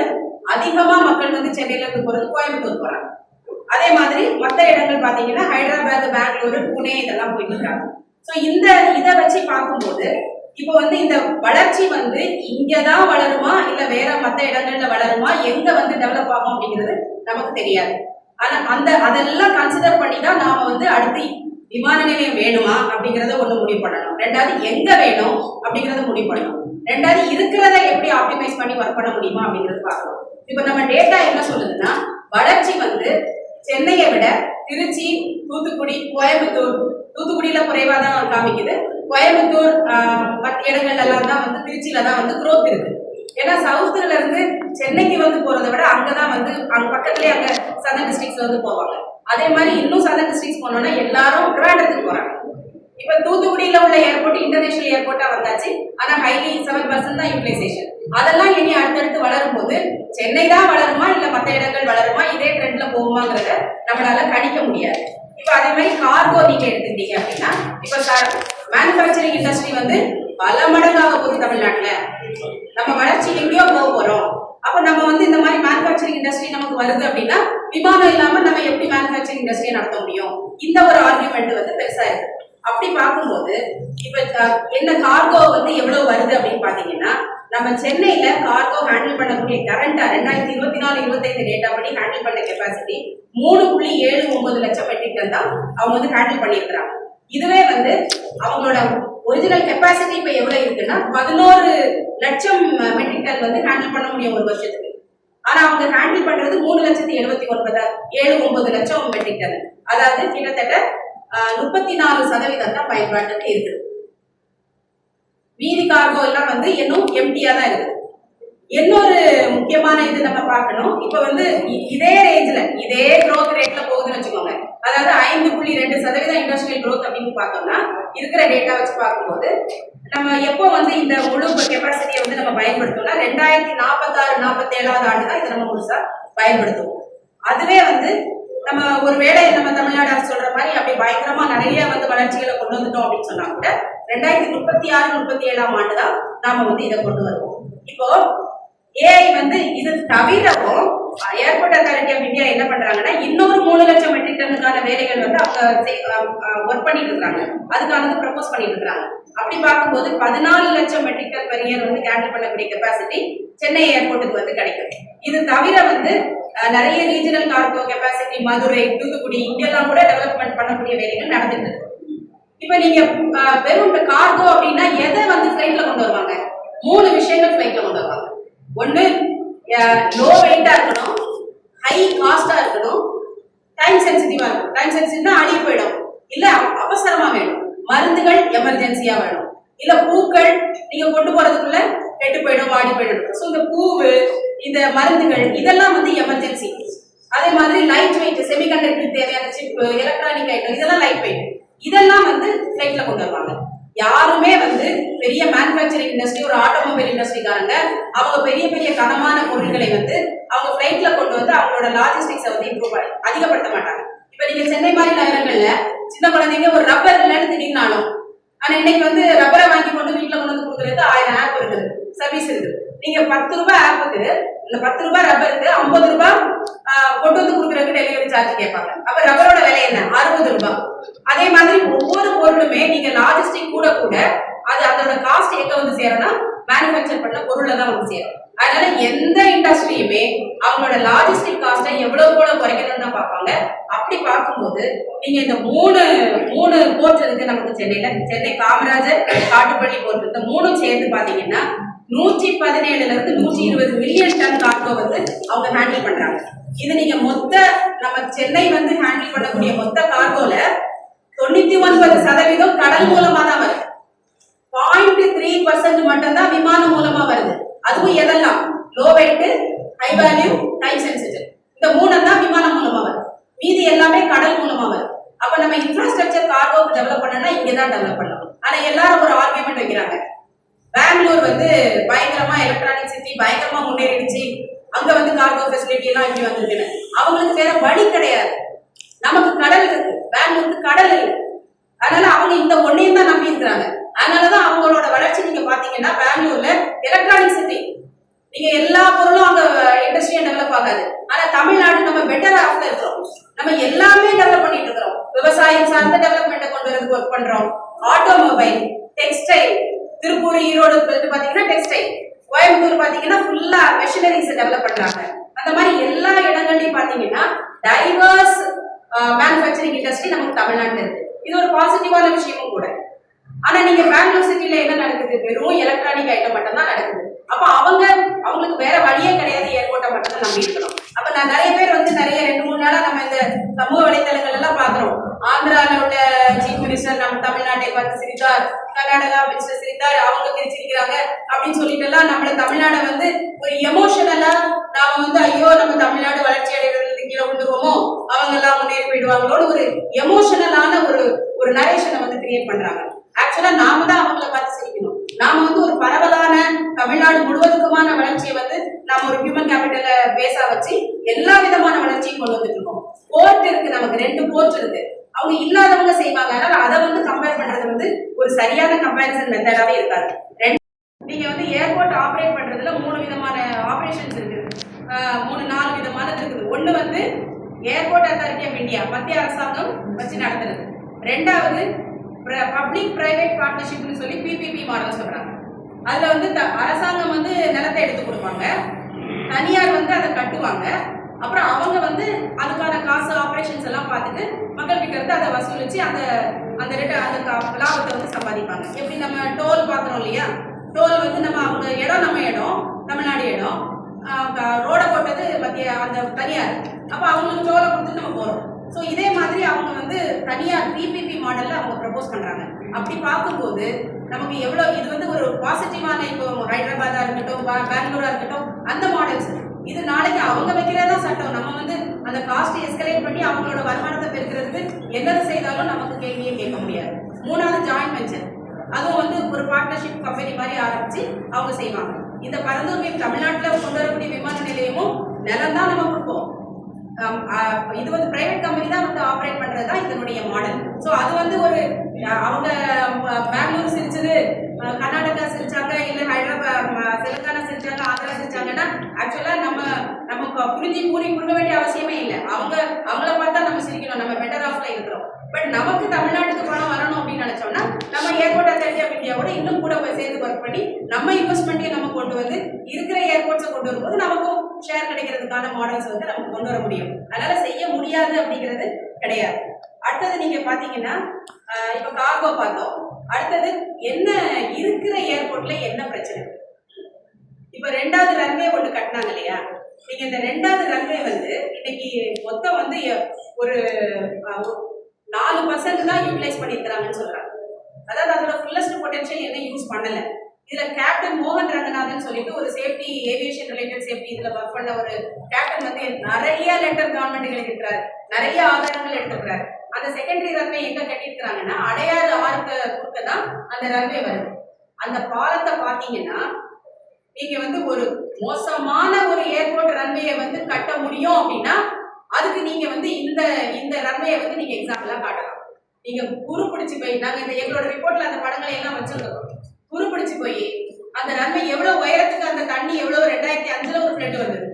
அதிகமா மக்கள் வந்து சென்னையில இருந்து போறது கோயம்புத்தூர் போறாங்க. அதே மாதிரி மற்ற இடங்கள் பாத்தீங்கன்னா ஹைதராபாத், பெங்களூர், புனே இதெல்லாம் போயிட்டு இருக்காங்க. ஸோ இதை வச்சு பார்க்கும்போது இப்போ வந்து இந்த வளர்ச்சி வந்து இங்கதான் வளருமா இல்ல வேற மற்ற இடங்கள்ல வளருமா, எங்க வந்து டெவலப் ஆகும் அப்படிங்கிறது நமக்கு தெரியாது. ஆனா அதெல்லாம் கன்சிடர் பண்ணி தான் நாம வந்து அடுத்து விமான நிலையம் வேணுமா அப்படிங்கறத ஒண்ணு முடிவு பண்ணணும். ரெண்டாவது எங்க வேணும் அப்படிங்கறத முடிவு பண்ணணும். ரெண்டாவது இருக்கிறத எப்படி ஆப்டிமைஸ் பண்ணி ஒர்க் பண்ண முடியுமா அப்படிங்கிறது பார்க்கணும். இப்ப நம்ம டேட்டா என்ன சொல்லுதுன்னா, வளர்ச்சி வந்து சென்னையை விட திருச்சி, தூத்துக்குடி, கோயம்புத்தூர், தூத்துக்குடியில குறைவா தான் காமிக்குது. கோயம்புத்தூர் மற்ற இடங்கள்ல எல்லாம் தான் வந்து திருச்சியில தான் வந்து growth இருக்கு. ஏன்னா சவுத்துல இருந்து சென்னைக்கு வந்து போறதை விட அங்கதான் வந்து அங்க பக்கத்துலயே அங்க சதர்ன் டிஸ்ட்ரிக்ட்ஸ் வந்து போவாங்க. அதே மாதிரி இன்னும் சதர்ன் டிஸ்ட்ரிக்ட்ஸ் போனோம்னா எல்லாரும் ட்ரிவாண்ட்ரத்துக்கு போறாங்க. இப்ப தூத்துக்குடியில உள்ள ஏர்போர்ட் இன்டர்நேஷனல் ஏர்போர்ட்டா வந்தாச்சு. ஆனா ஹைலி 7% தான் யூட்டிலைசேஷன். அதெல்லாம் இனி அடுத்தடுத்து வளரும் போது சென்னை தான் வளருமா இல்ல மற்ற இடங்கள் வளருமா, இதே ட்ரெண்ட்ல போகுமாங்கிறத நம்மளால கணிக்க முடியாது. இப்ப அதே மாதிரி கார்கோ நீங்க எடுத்துக்கிட்டீங்க அப்படின்னா, இப்ப மேனுபேக்சரிங் இண்டஸ்ட்ரி வந்து பல மடங்காக போகுது தமிழ்நாட்டுல. நம்ம வளர்ச்சி எங்கேயோ போக போறோம். அப்ப நம்ம வந்து இந்த மாதிரி மேனுபேக்சரிங் இண்டஸ்ட்ரி நமக்கு வருது அப்படின்னா விமானம் இல்லாம நம்ம எப்படி மேனுபேக்சரிங் இண்டஸ்ட்ரியை நடத்த முடியும்? இந்த ஒரு ஆர்குமெண்ட் வந்து பெருசா இருக்கு. அப்படி பார்க்கும்போது இப்ப என்ன கார்கோ வந்து எவ்வளவு வருது அப்படின்னு பாத்தீங்கன்னா, நம்ம சென்னையில கார்கோ ஹேண்டில் பண்ணக்கூடிய கரண்டா 2024-25 டேட்டா படி ஹேண்டில் பண்ண கெப்பாசிட்டி 3.79 லட்சம் மெட்ரிக் டன் தான் அவங்க வந்து ஹேண்டில் பண்ணியிருக்கிறாங்க. இதுவே வந்து அவங்களோட ஒரிஜினல் கெப்பாசிட்டி இப்ப எவ்வளவு இருக்குன்னா 11 லட்சம் மெட்ரிக் டன் வந்து ஹேண்டில் பண்ண முடியும் ஒரு வருஷத்துக்கு. ஆனா அவங்க ஹேண்டில் பண்றது 3,79,000 லட்சம் மெட்ரிக் டன். அதாவது கிட்டத்தட்ட 34% தான் பயன்பாட்டுக்கு இருக்குது. மீதி கார்கோ எல்லாம் வந்து இன்னும் எம்டியா தான் இருக்கு. இன்னொரு முக்கியமான இது நம்ம பார்க்கணும். இப்ப வந்து இதே ரேஞ்ச்ல இதே growth ரேட்ல போகுதுன்னு வச்சுக்கோங்க. அதாவது 5.2% இண்டஸ்ட்ரியல் growth அப்படின்னு பார்த்தோம்னா இருக்கிற டேட்டா வச்சு பார்க்கும்போது நம்ம எப்போ வந்து இந்த முழு கெப்பாசிட்டியை வந்து நம்ம பயன்படுத்தோம்னா 2046-47 ஆண்டு தான் இதை நம்ம முழுசா பயன்படுத்துவோம். அதுவே வந்து நம்ம ஒரு வேளை நம்ம தமிழ்நாடு அரசு சொல்ற மாதிரி அப்படி பயங்கரமா நிறைய வந்து வளர்ச்சிகளை கொண்டு வந்துட்டோம் அப்படின்னு சொன்னா கூட 2036-37 ஆண்டு தான் நாம வந்து இதை கொண்டு வருவோம். இப்போ ஏஐ வந்து இது தவிரவும் ஏர்போர்ட் அத்தாரிட்டி ஆஃப் இந்தியா என்ன பண்றாங்கன்னா இன்னொரு 3 லட்சம் மெட்ரிக் டன்னுக்கான வேலைகள் வந்து அவங்க ஒர்க் பண்ணிட்டு இருக்காங்க. அதுக்கானது ப்ரப்போஸ் பண்ணிட்டு இருக்காங்க. அப்படி பார்க்கும்போது 14 லட்சம் மெட்ரிக் டன் பெர் இயர் வந்து ஹேண்டில் பண்ணக்கூடிய கெப்பாசிட்டி சென்னை ஏர்போர்ட்டுக்கு வந்து கிடைக்கும். இது தவிர வந்து நிறைய regional cargo capacity Madurai, Thoothukudi இங்கெல்லாம் கூட டெவலப்மெண்ட் பண்ணக்கூடிய வேலைகள் நடந்துட்டு இருக்கு. இப்ப நீங்க வெறும் கார்கோ அப்படின்னா எதை வந்து ஃபிளைட்ல கொண்டு வருவாங்க? 3 விஷயங்கள் ஃபிளைட்ல கொண்டு வருவாங்க. ஒண்ணு லோ வெயிட்டா இருக்கணும், ஹை காஸ்டா இருக்கணும், டைம் சென்சிட்டிவா இருக்கும். டைம் சென்சிட்டிவ்னா அழிய போயிடும், இல்ல அவசரமா வேணும். மருந்துகள் எமர்ஜென்சியா வேணும், இல்ல பூக்கள் நீங்க கொண்டு போறதுக்குள்ள கெட்டு போயிடும், வாடி போயிடும். ஸோ இந்த பூவு, இந்த மருந்துகள் இதெல்லாம் வந்து எமர்ஜென்சி. அதே மாதிரி லைட் வெயிட், செமிகண்டக்டர் தேவையான சிப், எலக்ட்ரானிக் ஐட்டம் இதெல்லாம் லைட் வெயிட். இதெல்லாம் வந்து ஃபிளைட்ல கொண்டு வருவாங்க. யாருமே வந்து பெரிய மேனுபேக்சரிங் இண்டஸ்ட்ரி, ஒரு ஆட்டோமொபைல் இண்டஸ்ட்ரிக்காரங்க அவங்க பெரிய பெரிய கனமான பொருட்களை வந்து அவங்க ஃபிளைட்ல கொண்டு வந்து அவங்களோட லாஜிஸ்டிக்ஸை வந்து இம்ப்ரூவ் பண்ணி அதிகப்படுத்த மாட்டாங்க. இப்ப நீங்க சென்னை மாதிரி நகரங்கள்ல சின்ன குழந்தைங்க ஒரு ரப்பர் இல்லைன்னு திடீர்னாலும், ஆனா இன்னைக்கு வந்து ரப்பரை வாங்கி கொண்டு வீட்டுல கொண்டு வந்து கொடுக்கறதுக்கு 1000 ஆப் இருக்குது, சர்வீஸ் இருக்குது. நீங்க 10 ரூபாய் ஆப்புக்கு, இந்த 10 ரூபாய் ரப்பருக்கு 50 ரூபாய் கொண்டு வந்து கொடுக்கறதுக்கு டெலிவரி சார்ஜ் கேட்பாங்க. அப்ப ரப்பரோட விலை என்ன? 60 ரூபாய். அதே மாதிரி ஒவ்வொரு பொருளுமே நீங்க லாஜிஸ்டிக் கூட கூட அது அதோட காஸ்ட் எங்க வந்து சேரனா மேனுபேக்சர் பண்ண பொருள்ல தான் வந்து சேரும். அதனால எந்த இண்டஸ்ட்ரியுமே அவங்களோட லாஜிஸ்டிக் காஸ்ட்டை எவ்வளவு கூட குறைக்கணும்னு தான் பார்ப்பாங்க. அப்படி பார்க்கும்போது நீங்க இந்த மூணு போர்ட் இருக்கு நமக்கு சென்னையில. சென்னை காமராஜர், காட்டுப்பள்ளி போர்ட், இந்த 3 சேர்ந்து பாத்தீங்கன்னா 117 இருந்து 120 மில்லியன் டன் கார்கோ வந்து அவங்க ஹேண்டில் பண்றாங்க. இது நீங்க மொத்த நம்ம சென்னை வந்து ஹேண்டில் பண்ணக்கூடிய மொத்த கார்கோல 99% கடல் மூலமா தான் வருது. 0.3% மட்டும் தான் விமானம் மூலமா வருது. அதுவும் எதெல்லாம் low wait, high value, time sensitive, இந்த 3 தான் விமானம் மூலமா வருது. மீதி எல்லாமே கடல் மூலமா வருது. அப்ப நம்ம இன்ஃப்ராஸ்ட்ரக்சர் கார்கோக்கு டெவலப் பண்ணனா இங்க தான் டெவலப் பண்ணணும். ஆனா எல்லாரும் ஒரு ஆர்குமெண்ட் வைக்கிறாங்க, பெங்களூர் வந்து பயங்கரமா எலக்ட்ரானிக் சிட்டி, பயங்கரமா முன்னேறிடுச்சு, அங்க வந்து கார்கோ ஃபெசிலிட்டி எல்லாம் இப்படி வந்திருக்குன்னு. அவங்களுக்கு வேற வழி கிடையாது. நமக்கு கடல் இருக்கு, பெங்களூருக்கு கடல் இல்லை. அதனால அவங்க இந்த ஒன்னையும் தான் நம்பி இருக்கிறாங்க. அதனாலதான் அவங்களோட வளர்ச்சி நீங்க பாத்தீங்கன்னா பெங்களூர்ல எலக்ட்ரானிக் சிட்டி, நீங்க எல்லா பொருளும் அங்க இண்டஸ்ட்ரியா டெவலப் ஆகாது. ஆனா தமிழ்நாடு நம்ம பெட்டர் ஆஃப்ல இருக்கிறோம். நம்ம எல்லாமே டெவலப் பண்ணிட்டு இருக்கிறோம். விவசாயம் சார்ந்த டெவலப்மெண்ட்டை கொண்டு வரதுக்கு ஒர்க் பண்றோம். ஆட்டோமொபைல், டெக்ஸ்டைல், திருப்பூர், ஈரோடு பாத்தீங்கன்னா டெக்ஸ்டைல், கோயம்புத்தூர் பாத்தீங்கன்னா ஃபுல்லா மெஷினரிஸ் டெவலப் பண்றாங்க. அந்த மாதிரி எல்லா இடங்கள்லயும் பாத்தீங்கன்னா டைவர்ஸ் மேனுபேக்சரிங் இண்டஸ்ட்ரி நமக்கு தமிழ்நாட்டுல இருக்கு. இது ஒரு பாசிட்டிவான விஷயமும் கூட. ஆனா நீங்க பெங்களூர் சிட்டில என்ன நடக்குது, வெறும் எலக்ட்ரானிக் ஐட்டம் மட்டும் தான் நடக்குது. அப்ப அவங்களுக்கு வேற வழியே கிடையாது, ஏர்போர்ட்டை மட்டும் தான் நம்பி இருக்கணும். அப்ப நான் நிறைய பேர் வந்து நிறைய 2-3 நாளா நம்ம இந்த சமூக வலைத்தளங்கள் எல்லாம் பாக்குறோம். ஆந்திரால உள்ள சீஃப் மினிஸ்டர் நம்ம தமிழ்நாட்டை பார்த்து சிரித்தார், கர்நாடகா மினிஸ்டர் சிரித்தார், அவங்க சிரிக்கிறாங்க அப்படின்னு சொல்லிட்டு எல்லாம் நம்மள தமிழ்நாடை வந்து ஒரு எமோஷனலா நாம வந்து ஐயோ நம்ம தமிழ்நாடு வளர்ச்சி அடைவதற்கு கீழே விழுந்துருவோமோ, அவங்க எல்லாம் முன்னேறி போயிடுவாங்களோன்னு ஒரு எமோஷனலான ஒரு நரேஷனை வந்து கிரியேட் பண்றாங்க. ஆக்சுவலா நாம தான் அவங்கள பார்த்து சிரிக்கணும். நாம வந்து ஒரு பரவலான தமிழ்நாடு முழுவதுக்குமான வளர்ச்சியை வந்து நாம ஒரு ஹியூமன் கேபிட்டல பேஸா வச்சு எல்லா விதமான வளர்ச்சியும் கொண்டு வந்துட்டு இருக்கோம். போர்ட் இருக்கு, நமக்கு 2 போர்ட் இருக்கு, அவங்க இல்லாதவங்க செய்வாங்க. அதனால அதை வந்து கம்பேர் பண்றது வந்து ஒரு சரியான கம்பேரிசன் மெத்தடாவே இருக்காது. நீங்க வந்து ஏர்போர்ட் ஆப்ரேட் பண்றதுல 3 விதமான ஆபரேஷன்ஸ் இருக்குது, 3-4 விதமானது இருக்குது. ஒண்ணு வந்து ஏர்போர்ட் அத்தாரிட்டி ஆஃப் இந்தியா, மத்திய அரசாங்கம் வச்சு நடத்துறது. 2வது பப்ளிக் பிரைவேட் பார்ட்னர்ஷிப்னு சொல்லி PPP மாடல் சொல்றாங்க. அதுல வந்து அரசாங்கம் வந்து நிலத்தை எடுத்து கொடுப்பாங்க, தனியார் வந்து அதை கட்டுவாங்க, அப்புறம் அவங்க வந்து அதுக்கான காசு ஆபரேஷன்ஸ் எல்லாம் பார்த்துட்டு மக்கள் கிட்ட இருந்து அதை வசூலிச்சு அந்த லாபத்தை வந்து சம்பாதிப்பாங்க. எப்படி நம்ம டோல் பார்க்கறோம் இல்லையா, டோல் வந்து நம்ம இடம், நம்ம இடம் தமிழ்நாடு இடம், ரோட போட்டது மத்திய அந்த தனியார், அப்ப அவங்களுக்கு டோலை கொடுத்து நம்ம போறோம். ஸோ இதே மாதிரி அவங்க வந்து தனியார் PPP மாடல்ல அவங்க ப்ரப்போஸ் பண்றாங்க. அப்படி பார்க்கும்போது நமக்கு எவ்வளவு இது வந்து ஒரு பாசிட்டிவான, இப்போ ஹைதராபாதா இருக்கட்டும், பெங்களூரா இருக்கட்டும், அந்த மாடல்ஸ் இது நாளைக்கு அவங்க வைக்கிறதா சட்டம். நம்ம வந்து அந்த காஸ்ட் எஸ்கலேட் பண்ணி அவங்களோட வருமானத்தை பெருக்கிறதுக்கு என்னது செய்தாலும் நமக்கு கேள்வியே கேட்க முடியாது. 3வது ஜாயிண்ட் வெஞ்சர், அதுவும் வந்து ஒரு பார்ட்னர்ஷிப் கம்பெனி மாதிரி ஆரம்பிச்சு அவங்க செய்வாங்க. இந்த பரந்தூர் தமிழ்நாட்டில் கொண்டு வரக்கூடிய விமான நிலையமும் நிலம் தான் நம்ம கொடுப்போம், இது வந்து பிரைவேட் கம்பெனி தான் வந்து ஆப்ரேட் பண்றது தான் இதனுடைய மாடல். ஸோ அது வந்து ஒரு அவங்க பெங்களூர் சிரிச்சது, கர்நாடகா சிரிச்சாங்க, இல்ல ஹைதராபாத் தெலுங்கானா சிரிச்சாங்க, ஆந்திரா சிரிச்சாங்கன்னா ஆக்சுவலா நமக்கு புரிஞ்சு கொடுக்க வேண்டிய அவசியமே இல்லை. அவங்கள பார்த்தா நம்ம சிரிக்கணும், நம்ம பெட்டர் ஆஃப்ல இருக்கிறோம். பட் நமக்கு தமிழ்நாட்டுக்கு பணம் வரணும் அப்படின்னு நினைச்சோம்னா நம்ம ஏர்போர்ட் அத்தாரிட்டி ஆஃப் இந்தியாவோட இன்னும் கூட சேர்ந்து ஒர்க் பண்ணி நம்ம இன்வெஸ்ட்மெண்ட்டையும் நம்ம கொண்டு வந்து இருக்கிற ஏர்போர்ட்ஸை கொண்டு வரும்போது நமக்கும் ஷேர் கிடைக்கிறதுக்கான மாடல்ஸ் வந்து நமக்கு கொண்டு வர முடியும். அதனால செய்ய முடியாது அப்படிங்கிறது கிடையாது. அடுத்தது நீங்க பாத்தீங்கன்னா இப்ப கார்கோ பார்த்தோம். அடுத்தது என்ன இருக்கிற ஏர்போர்ட்ல என்ன பிரச்சனை? இப்ப 2வது ரன்வே ஒண்ணு கட்டினாங்க இல்லையா, நீங்க இந்த 2வது ரன்வே வந்து இன்னைக்கு மொத்தம் வந்து ஒரு 4% தான் யூட்டிலைஸ் பண்ணிருக்கிறாங்கன்னு சொல்றாங்க. அதாவது அதோட ஃபுல்லஸ்ட் பொட்டன்ஷியல் என்ன யூஸ் பண்ணல. இதுல கேப்டன் மோகன் ரங்கநாதன் சொல்லிட்டு ஒரு சேஃப்டி, ஏவியேஷன் ரிலேட்டட் சேஃப்டி இதுல ஒர்க் பண்ண ஒரு கேப்டன் வந்து நிறைய லெட்டர் கவர்மெண்ட் எழுதிருக்கிறாரு, நிறைய ஆதாரங்கள் எடுத்திருக்கிறாரு. அந்த செகண்டரி ரன்வே எங்க கட்டியிருக்கிறாங்கன்னா அடையாறு ஆறுக்கு குறுக்க தான் அந்த ரன்வே வருது. அந்த பாலத்தை பாத்தீங்கன்னா நீங்க வந்து ஒரு மோசமான ஒரு ஏர்போர்ட் ரன்வேயை வந்து கட்ட முடியும் அப்படின்னா அதுக்கு நீங்க வந்து இந்த ரன்வேயை வந்து நீங்க எக்ஸாம்பிளா காட்டலாம். நீங்க குறுபிடிச்சு போய், நாங்க இந்த எங்களோட ரிப்போர்ட்ல அந்த படங்களை எல்லாம் வச்சிருக்கோம், குறுபிடிச்சு போய் அந்த ரன்வே எவ்வளவு உயரத்துக்கு அந்த தண்ணி எவ்வளவு 2005ல ஒரு ஃபிளட் வந்தது,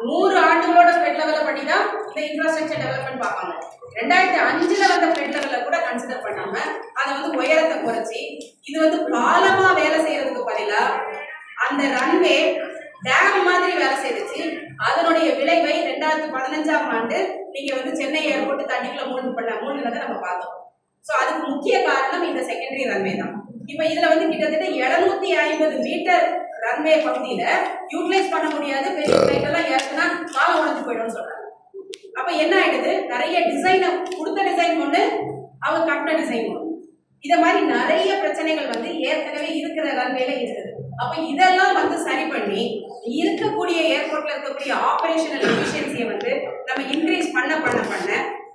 100 ஆண்டுகளோட ஃபிளட் லெவல பண்ணி தான் இந்த இன்ஃப்ராஸ்ட்ரக்சர் டெவலப்மெண்ட் பார்ப்பாங்க. 2005ல வந்த ஃபிளட் லெவல கூட கன்சிடர் பண்ணாம அதை வந்து உயரத்தை குறைச்சி இது வந்து பாலமா வேலை செய்யறதுக்கு பதிலா அந்த ரன்வே டேம் மாதிரி வேலை செய்துச்சு. அதனுடைய விளைவை 2015ஆம் ஆண்டு நீங்க வந்து சென்னை ஏர்போர்ட் தண்ணிக்குள்ள மூழ்கினதை நம்ம பார்த்தோம். சோ அதுக்கு முக்கிய காரணம் இந்த செகண்டரி ரன்வே தான். இப்ப இதுல வந்து கிட்டத்தட்ட 750 மீட்டர் ரன்வே பகுதியில யூட்டிலைஸ் பண்ண முடியாது, பெரிய ஃபிளைட் எல்லாம் ஏறுனா காலம் உடைஞ்சு போயிடும்னு சொல்றாங்க. அப்ப என்ன ஆயிடுது, நிறைய டிசைன் கொடுத்த டிசைன் ஒண்ணு, அவங்க கட்டின டிசைன் ஒண்ணு, இத மாதிரி நிறைய பிரச்சனைகள் வந்து ஏற்கனவே இருக்கிற ரன்வேல இருக்குது. அப்ப இதெல்லாம் வந்து சரி பண்ணி இருக்கக்கூடிய ஏர்போர்ட்ல இருக்கக்கூடிய ஆபரேஷனல் எஃபிஷியன்சியை வந்து நம்ம இன்க்ரீஸ் பண்ண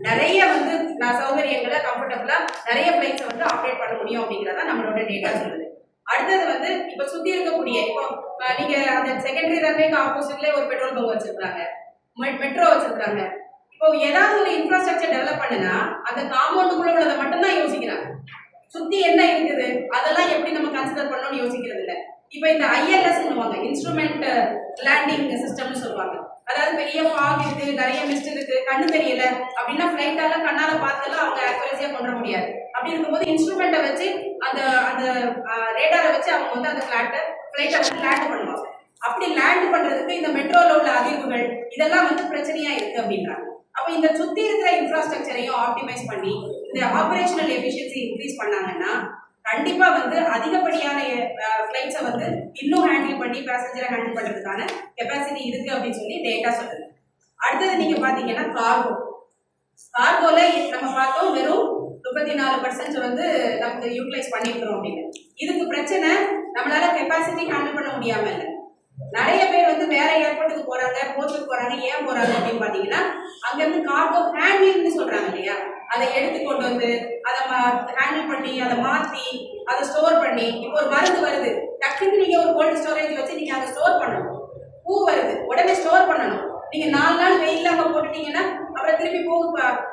நிறைய வந்து சௌகரியங்களை கம்ஃபர்டபுளா நிறைய பிளைட்ஸை வந்து ஆப்ரேட் பண்ண முடியும் அப்படிங்கிறதா நம்மளோட டேட்டா சொல்லுது. அடுத்தது வந்து இப்ப சுத்தி இருக்கக்கூடிய, இப்போ நீங்க அந்த செகண்டரி ரன்வேக்கு ஆப்போசிட்ல ஒரு பெட்ரோல் பங்க் வச்சிருக்காங்க, மெட்ரோ வச்சிருக்காங்க. இப்போ ஏதாவது ஒரு இன்ஃப்ராஸ்ட்ரக்சர் டெவலப் பண்ணுனா அந்த காம்பவுண்டுக்குள்ள உள்ளதை மட்டும்தான் யோசிக்கிறாங்க, சுத்தி என்ன இருக்குது அதெல்லாம் எப்படி நம்ம கன்சிடர் பண்ணணும்னு யோசிக்கிறது இல்லை. இப்ப இந்த ILS சொல்லுவாங்க, இன்ஸ்ட்ருமெண்ட் லேண்டிங் சிஸ்டம்னு சொல்லுவாங்க. அதாவது பெரிய ஃபாக் இருக்கு, நிறைய மிஸ்ட் இருக்கு, கண்ணு தெரியல அப்படின்னா ஃபிளைட்டால கண்ணால பார்த்தெல்லாம் அவங்க அக்யூரஸியா கொண்டு முடியாது. அப்படி இருக்கும்போது இன்ஸ்ட்ருமெண்ட்டை வச்சு அந்த அந்த ரேடாரை வச்சு அவங்க வந்து அந்த ஃபிளைட்டை வந்து லேண்ட் பண்ணுவாங்க. அப்படி லேண்ட் பண்றதுக்கு இந்த மெட்ரோல உள்ள அதிர்வுகள் இதெல்லாம் வந்து பிரச்சனையா இருக்கு அப்படின்றாங்க. அப்ப இந்த சுத்தி இருக்கிற இன்ஃப்ராஸ்ட்ரக்சரையும் ஆப்டிமைஸ் பண்ணி இந்த ஆபரேஷனல் எஃபிஷியன்சி இன்க்ரீஸ் பண்ணாங்கன்னா கண்டிப்பா வந்து அதிகப்படியான ஃபிளைட்ஸை வந்து இன்னும் ஹேண்டில் பண்ணி பேசஞ்சரை ஹேண்டில் பண்றதுக்கான கெப்பாசிட்டி இருக்கு அப்படின்னு சொல்லி டேட்டா சொல்லுது. அடுத்தது நீங்க பாத்தீங்கன்னா கார்கோல நம்ம பார்த்தோம் வெறும் 34% வந்து நமக்கு யூட்டிலைஸ் பண்ணிருக்கிறோம் அப்படின்னு. இதுக்கு பிரச்சனை நம்மளால கெப்பாசிட்டி ஹேண்டில் பண்ண முடியாம இல்லை. நிறைய பேர் வந்து வேற ஏர்போர்ட்டுக்கு போறாங்க, போர்ட்டுக்கு போறாங்க. ஏன் போறாங்க அப்படின்னு பாத்தீங்கன்னா அங்க இருந்து கார்கோ ஹேண்ட்லிங்னு சொல்றாங்க இல்லையா, அதை எடுத்து கொண்டு வந்து அதை ஹேண்டில் பண்ணி அதை மாத்தி அதை ஸ்டோர் பண்ணி. இப்போ ஒரு மருந்து வருது, டக்குன்னு நீங்க ஒரு கோல்டு ஸ்டோரேஜ் வச்சு நீங்க அதை ஸ்டோர் பண்ணணும். பூ வருது, உடனே ஸ்டோர் பண்ணணும். நீங்க 4 நாள் வெயில்ல அங்க போட்டுட்டீங்கன்னா அப்புறம் திருப்பி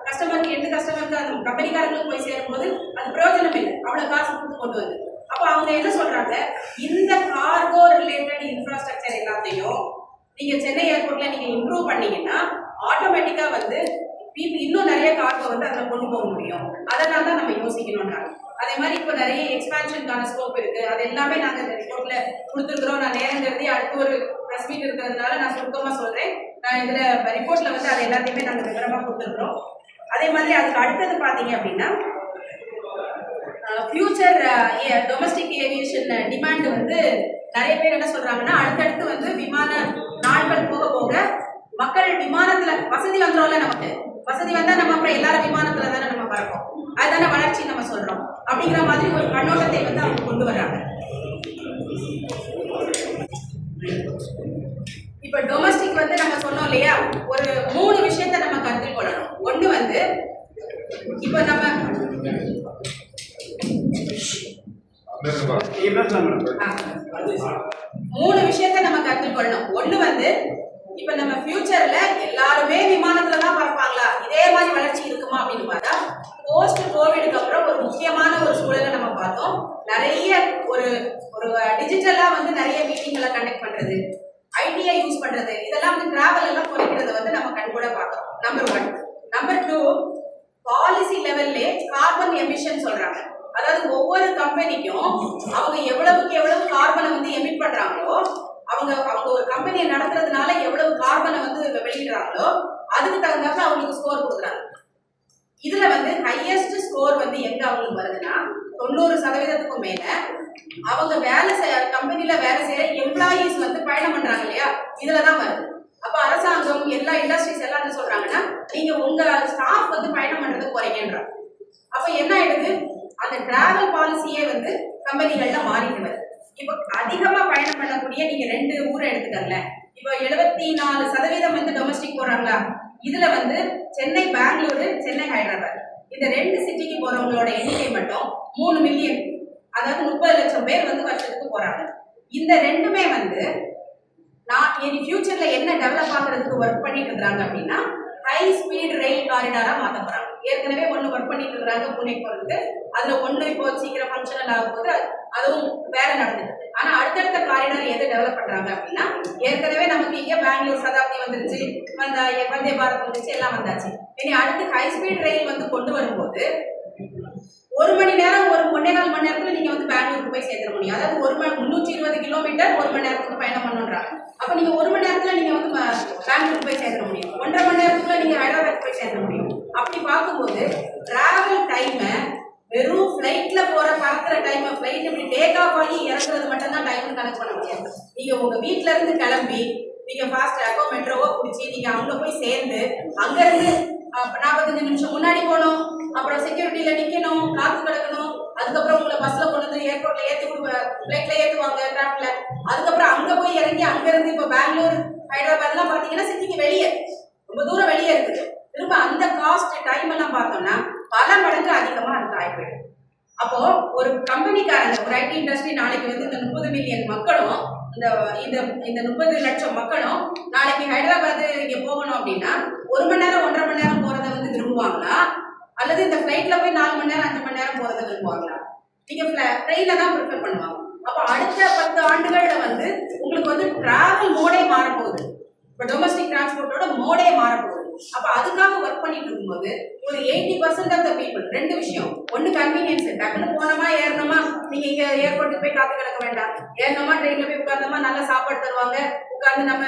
கஸ்டமருக்கு எந்த கஸ்டமருக்கு அந்த கம்பெனிக்காரங்களுக்கு போய் சேரும் போது அது பிரயோஜனம் இல்லை, அவ்வளவு காசு கொடுத்து கொண்டு வந்து. அப்ப அவங்க என்ன சொல்றாங்க, இந்த கார்கோ ரிலேட்டட் இன்ஃப்ராஸ்ட்ரக்சர் எல்லாத்தையும் நீங்க சென்னை ஏர்போர்ட்ல நீங்க இம்ப்ரூவ் பண்ணீங்கன்னா ஆட்டோமேட்டிக்கா வந்து இன்னும் நிறைய கார்கோ வந்து அதில் கொண்டு போக முடியும். அதனால தான் நம்ம யோசிக்கணும்ன்றாங்க. அதே மாதிரி இப்போ நிறைய எக்ஸ்பான்ஷனுக்கான ஸ்கோப் இருக்கு. அது எல்லாமே நாங்கள் இந்த ரிப்போர்ட்ல கொடுத்துருக்குறோம். நான் நேரம் கருதி அடுத்து ஒரு ப்ரெஸ் மீட் இருக்கிறதுனால நான் சுருக்கமாக சொல்றேன். நான் இதுல ரிப்போர்ட்ல வந்து அது எல்லாத்தையுமே நாங்கள் விவரமா கொடுத்துருக்குறோம். அதே மாதிரி அதுக்கு அடுத்தது பார்த்தீங்க அப்படின்னா ஃபியூச்சர் டொமஸ்டிக் ஏவியேஷன் டிமாண்ட் வந்து நிறைய பேர் என்ன சொல்றாங்கன்னா, அடுத்தடுத்து வந்து விமான நாட்கள் போக போக மக்கள் விமானத்துல வசதி வந்துடும்ல, நமக்கு வசதி வந்தா நம்ம அப்புறம் எல்லாரும் விமானத்துல தானே நம்ம பறப்போம், அதுதானே வளர்ச்சி நம்ம சொல்றோம். அப்படிங்கிற மாதிரி ஒரு கண்ணோட்டத்தை வந்து அவங்க கொண்டு வர்றாங்க. இப்ப டொமஸ்டிக் வந்து நம்ம சொன்னோம் இல்லையா, ஒரு 3 விஷயத்த நம்ம கருத்தில் கொள்ளணும். ஒண்ணு வந்து இப்ப நம்ம 3 விஷயத்த நம்ம கருத்தில் கொள்ளணும். ஒண்ணு வந்து இப்ப நம்ம ஃபியூச்சர்ல எல்லாருமே விமானத்துல தான் பறப்பாங்களா, இதே மாதிரி வளர்ச்சி இருக்குமா அப்படின்னு பார்த்தா போஸ்ட் கோவிடுக்கு அப்புறம் ஒரு முக்கியமான ஒரு சூழலை நம்ம பார்த்தோம். நிறைய ஒரு ஒரு டிஜிட்டலா வந்து நிறைய மீட்டிங்களை கண்டக்ட் பண்றது, ஐடிஐ யூஸ் பண்றது, இதெல்லாம் வந்து டிராவல் எல்லாம் குறைக்கிறத வந்து நம்ம கண்கூட பார்க்கிறோம். நம்பர் 1. நம்பர் 2, பாலிசி லெவல்லே கார்பன் எமிஷன் சொல்றாங்க. அதாவது ஒவ்வொரு கம்பெனிக்கும் அவங்க எவ்வளவுக்கு எவ்வளவு கார்பனை வந்து எமிட் பண்றாங்களோ, அவங்க ஒரு கம்பெனியை நடத்துறதுனால எவ்வளவு கார்பனை வந்து வெளியிடுறாங்களோ அதுக்கு தகுந்தாப்புல அவங்களுக்கு ஸ்கோர் கொடுக்குறாங்க. இதுல வந்து ஹையஸ்ட் ஸ்கோர் வந்து எங்க அவங்களுக்கு வருதுன்னா 90% மேல அவங்க வேலை கம்பெனில வேலை செய்யற எம்ப்ளாயீஸ் வந்து பயணம் பண்றாங்க இல்லையா, இதுலதான் வருது. அப்ப அரசாங்கம் எல்லா இண்டஸ்ட்ரீஸ் எல்லாம் என்ன சொல்றாங்கன்னா, நீங்க உங்க ஸ்டாஃப் வந்து பயணம் பண்றது குறைங்கன்றாங்க. அப்ப என்ன ஆயிடுது, அந்த டிராவல் பாலிசியே வந்து கம்பெனிகள்ல மாறிட்டு வருது. இப்போ அதிகமா பயணம் பண்ணக்கூடிய நீங்க 2 ஊரை எடுத்துக்கங்களேன். இப்போ 74% வந்து டொமஸ்டிக் போறாங்களா, இதுல வந்து சென்னை பெங்களூரு, சென்னை ஹைதராபாத், இந்த 2 சிட்டிக்கு போறவங்களோட எண்ணிக்கை மட்டும் 3 மில்லியன், அதாவது 30 லட்சம் பேர் வந்து வருஷத்துக்கு போறாங்க. இந்த ரெண்டுமே வந்து நான் இனி ஃபியூச்சர்ல என்ன டெவலப் ஆகுறதுக்கு ஒர்க் பண்ணிட்டு இருக்காங்க அப்படின்னா, ஹை ஸ்பீட் ரயில் காரிடாரா மாத்த போறாங்க. ஏற்கனவே ஒண்ணு ஒர்க் பண்ணிட்டு இருக்காங்க புனேக்கு போறதுக்கு, அதுல ஒண்ணு இப்போ சீக்கிரம் ஃபங்க்ஷனல் ஆகும் போது அதுவும் வேலை நடந்துட்டு. ஆனா அடுத்தடுத்த காரிடார் எது டெவலப் பண்றாங்க அப்படின்னா, ஏற்கனவே நமக்கு இங்க பெங்களூர் சதாப்தி வந்துருச்சு, வந்தே பாரத் வந்துருச்சு, எல்லாம் வந்தாச்சு. இனி அடுத்து ஹை ஸ்பீட் ரயில் வந்து கொண்டு வரும்போது 1 மணி நேரம், 1.25 மணி நேரத்துல நீங்க வந்து பெங்களூருக்கு போய் சேர்த்துட முடியும். அதாவது 320 கிலோமீட்டர் 1 மணி நேரத்துக்கு பயணம் பண்ணுன்றாங்க. அப்ப நீங்க 1 மணி நேரத்துல நீங்க வந்து பெங்களூருக்கு போய் சேர்த்துட முடியும். 1.5 மணி நேரத்துல நீங்க ஹைதராபாத் போய் சேர்த்துட முடியும். அப்படி பார்க்கும்போது டிராவல் டைம் வெறும் ஃபிளைட்ல பறக்கிற டைம், ஃபிளைட் இப்படி டேக் ஆஃப் ஆகி இறங்குறது மட்டும் தான் டைம் கனெக்ட் பண்ண முடியாது. நீங்க உங்க வீட்டுல இருந்து கிளம்பி நீங்க ஃபாஸ்ட் ட்ராக்கோ மெட்ரோவோ பிடிச்சி நீங்க அங்க போய் சேர்ந்து அங்க இருந்து 45 நிமிஷம் முன்னாடி போகணும், அப்புறம் செக்யூரிட்டியில நிக்கணும், காத்து கிடக்கணும், அதுக்கப்புறம் உங்களை பஸ்ல கொண்டு வந்து ஏர்போர்ட்ல ஏற்றி ஃபிளைட்ல ஏற்றுவாங்க கிராஃப்ட்ல, அதுக்கப்புறம் அங்க போய் இறங்கி அங்க இருந்து இப்போ பெங்களூர் ஹைதராபாத் எல்லாம் பாத்தீங்கன்னா சிட்டிக்கு வெளியே ரொம்ப தூரம் வெளியே இருக்குது. திரும்ப அந்த காஸ்ட் டைம் எல்லாம் பார்த்தோம்னா பல மடங்கு அதிகமா அதுக்கு ஆயிப்போயிடும். அப்போ ஒரு கம்பெனிக்காரங்க, ஒரு ஐடி இண்டஸ்ட்ரி நாளைக்கு வந்து இந்த 30 மில்லியன் மக்களும் இந்த 30 லட்சம் மக்களும் நாளைக்கு ஹைதராபாத் இங்க போகணும் அப்படின்னா 1 மணி நேரம் 1.5 மணி நேரம் போறதை வந்து விரும்புவாங்களா, அல்லது இந்த ஃபிளைட்ல போய் 4 மணி நேரம் 5 மணி நேரம் போறதை விரும்புவாங்களா? நீங்க ட்ரெயின்ல தான் ப்ரிஃபர் பண்ணுவாங்க. அப்போ அடுத்த 10 ஆண்டுகள்ல வந்து உங்களுக்கு வந்து டிராவல் மோடே மாறப்போகுது. இப்போ டொமஸ்டிக் டிரான்ஸ்போர்ட்டோட மோடே மாறப்போகுது. அப்ப அதுக்காக ஒர்க் பண்ணிட்டு இருக்கும்போது ஒரு 80% ஆஃப் த பீப்புள் 2 விஷயம், ஒண்ணு கன்வீனியன்ஸ், டக்குன்னு போனோமா ஏறணுமா, நீங்க இங்க ஏர்போர்ட்டுக்கு போய் காத்து கிடக்க வேண்டாம், ஏறணுமா ட்ரெயின்ல போய் உட்கார்ந்தோமா, நல்ல சாப்பாடு தருவாங்க, உட்கார்ந்து நம்ம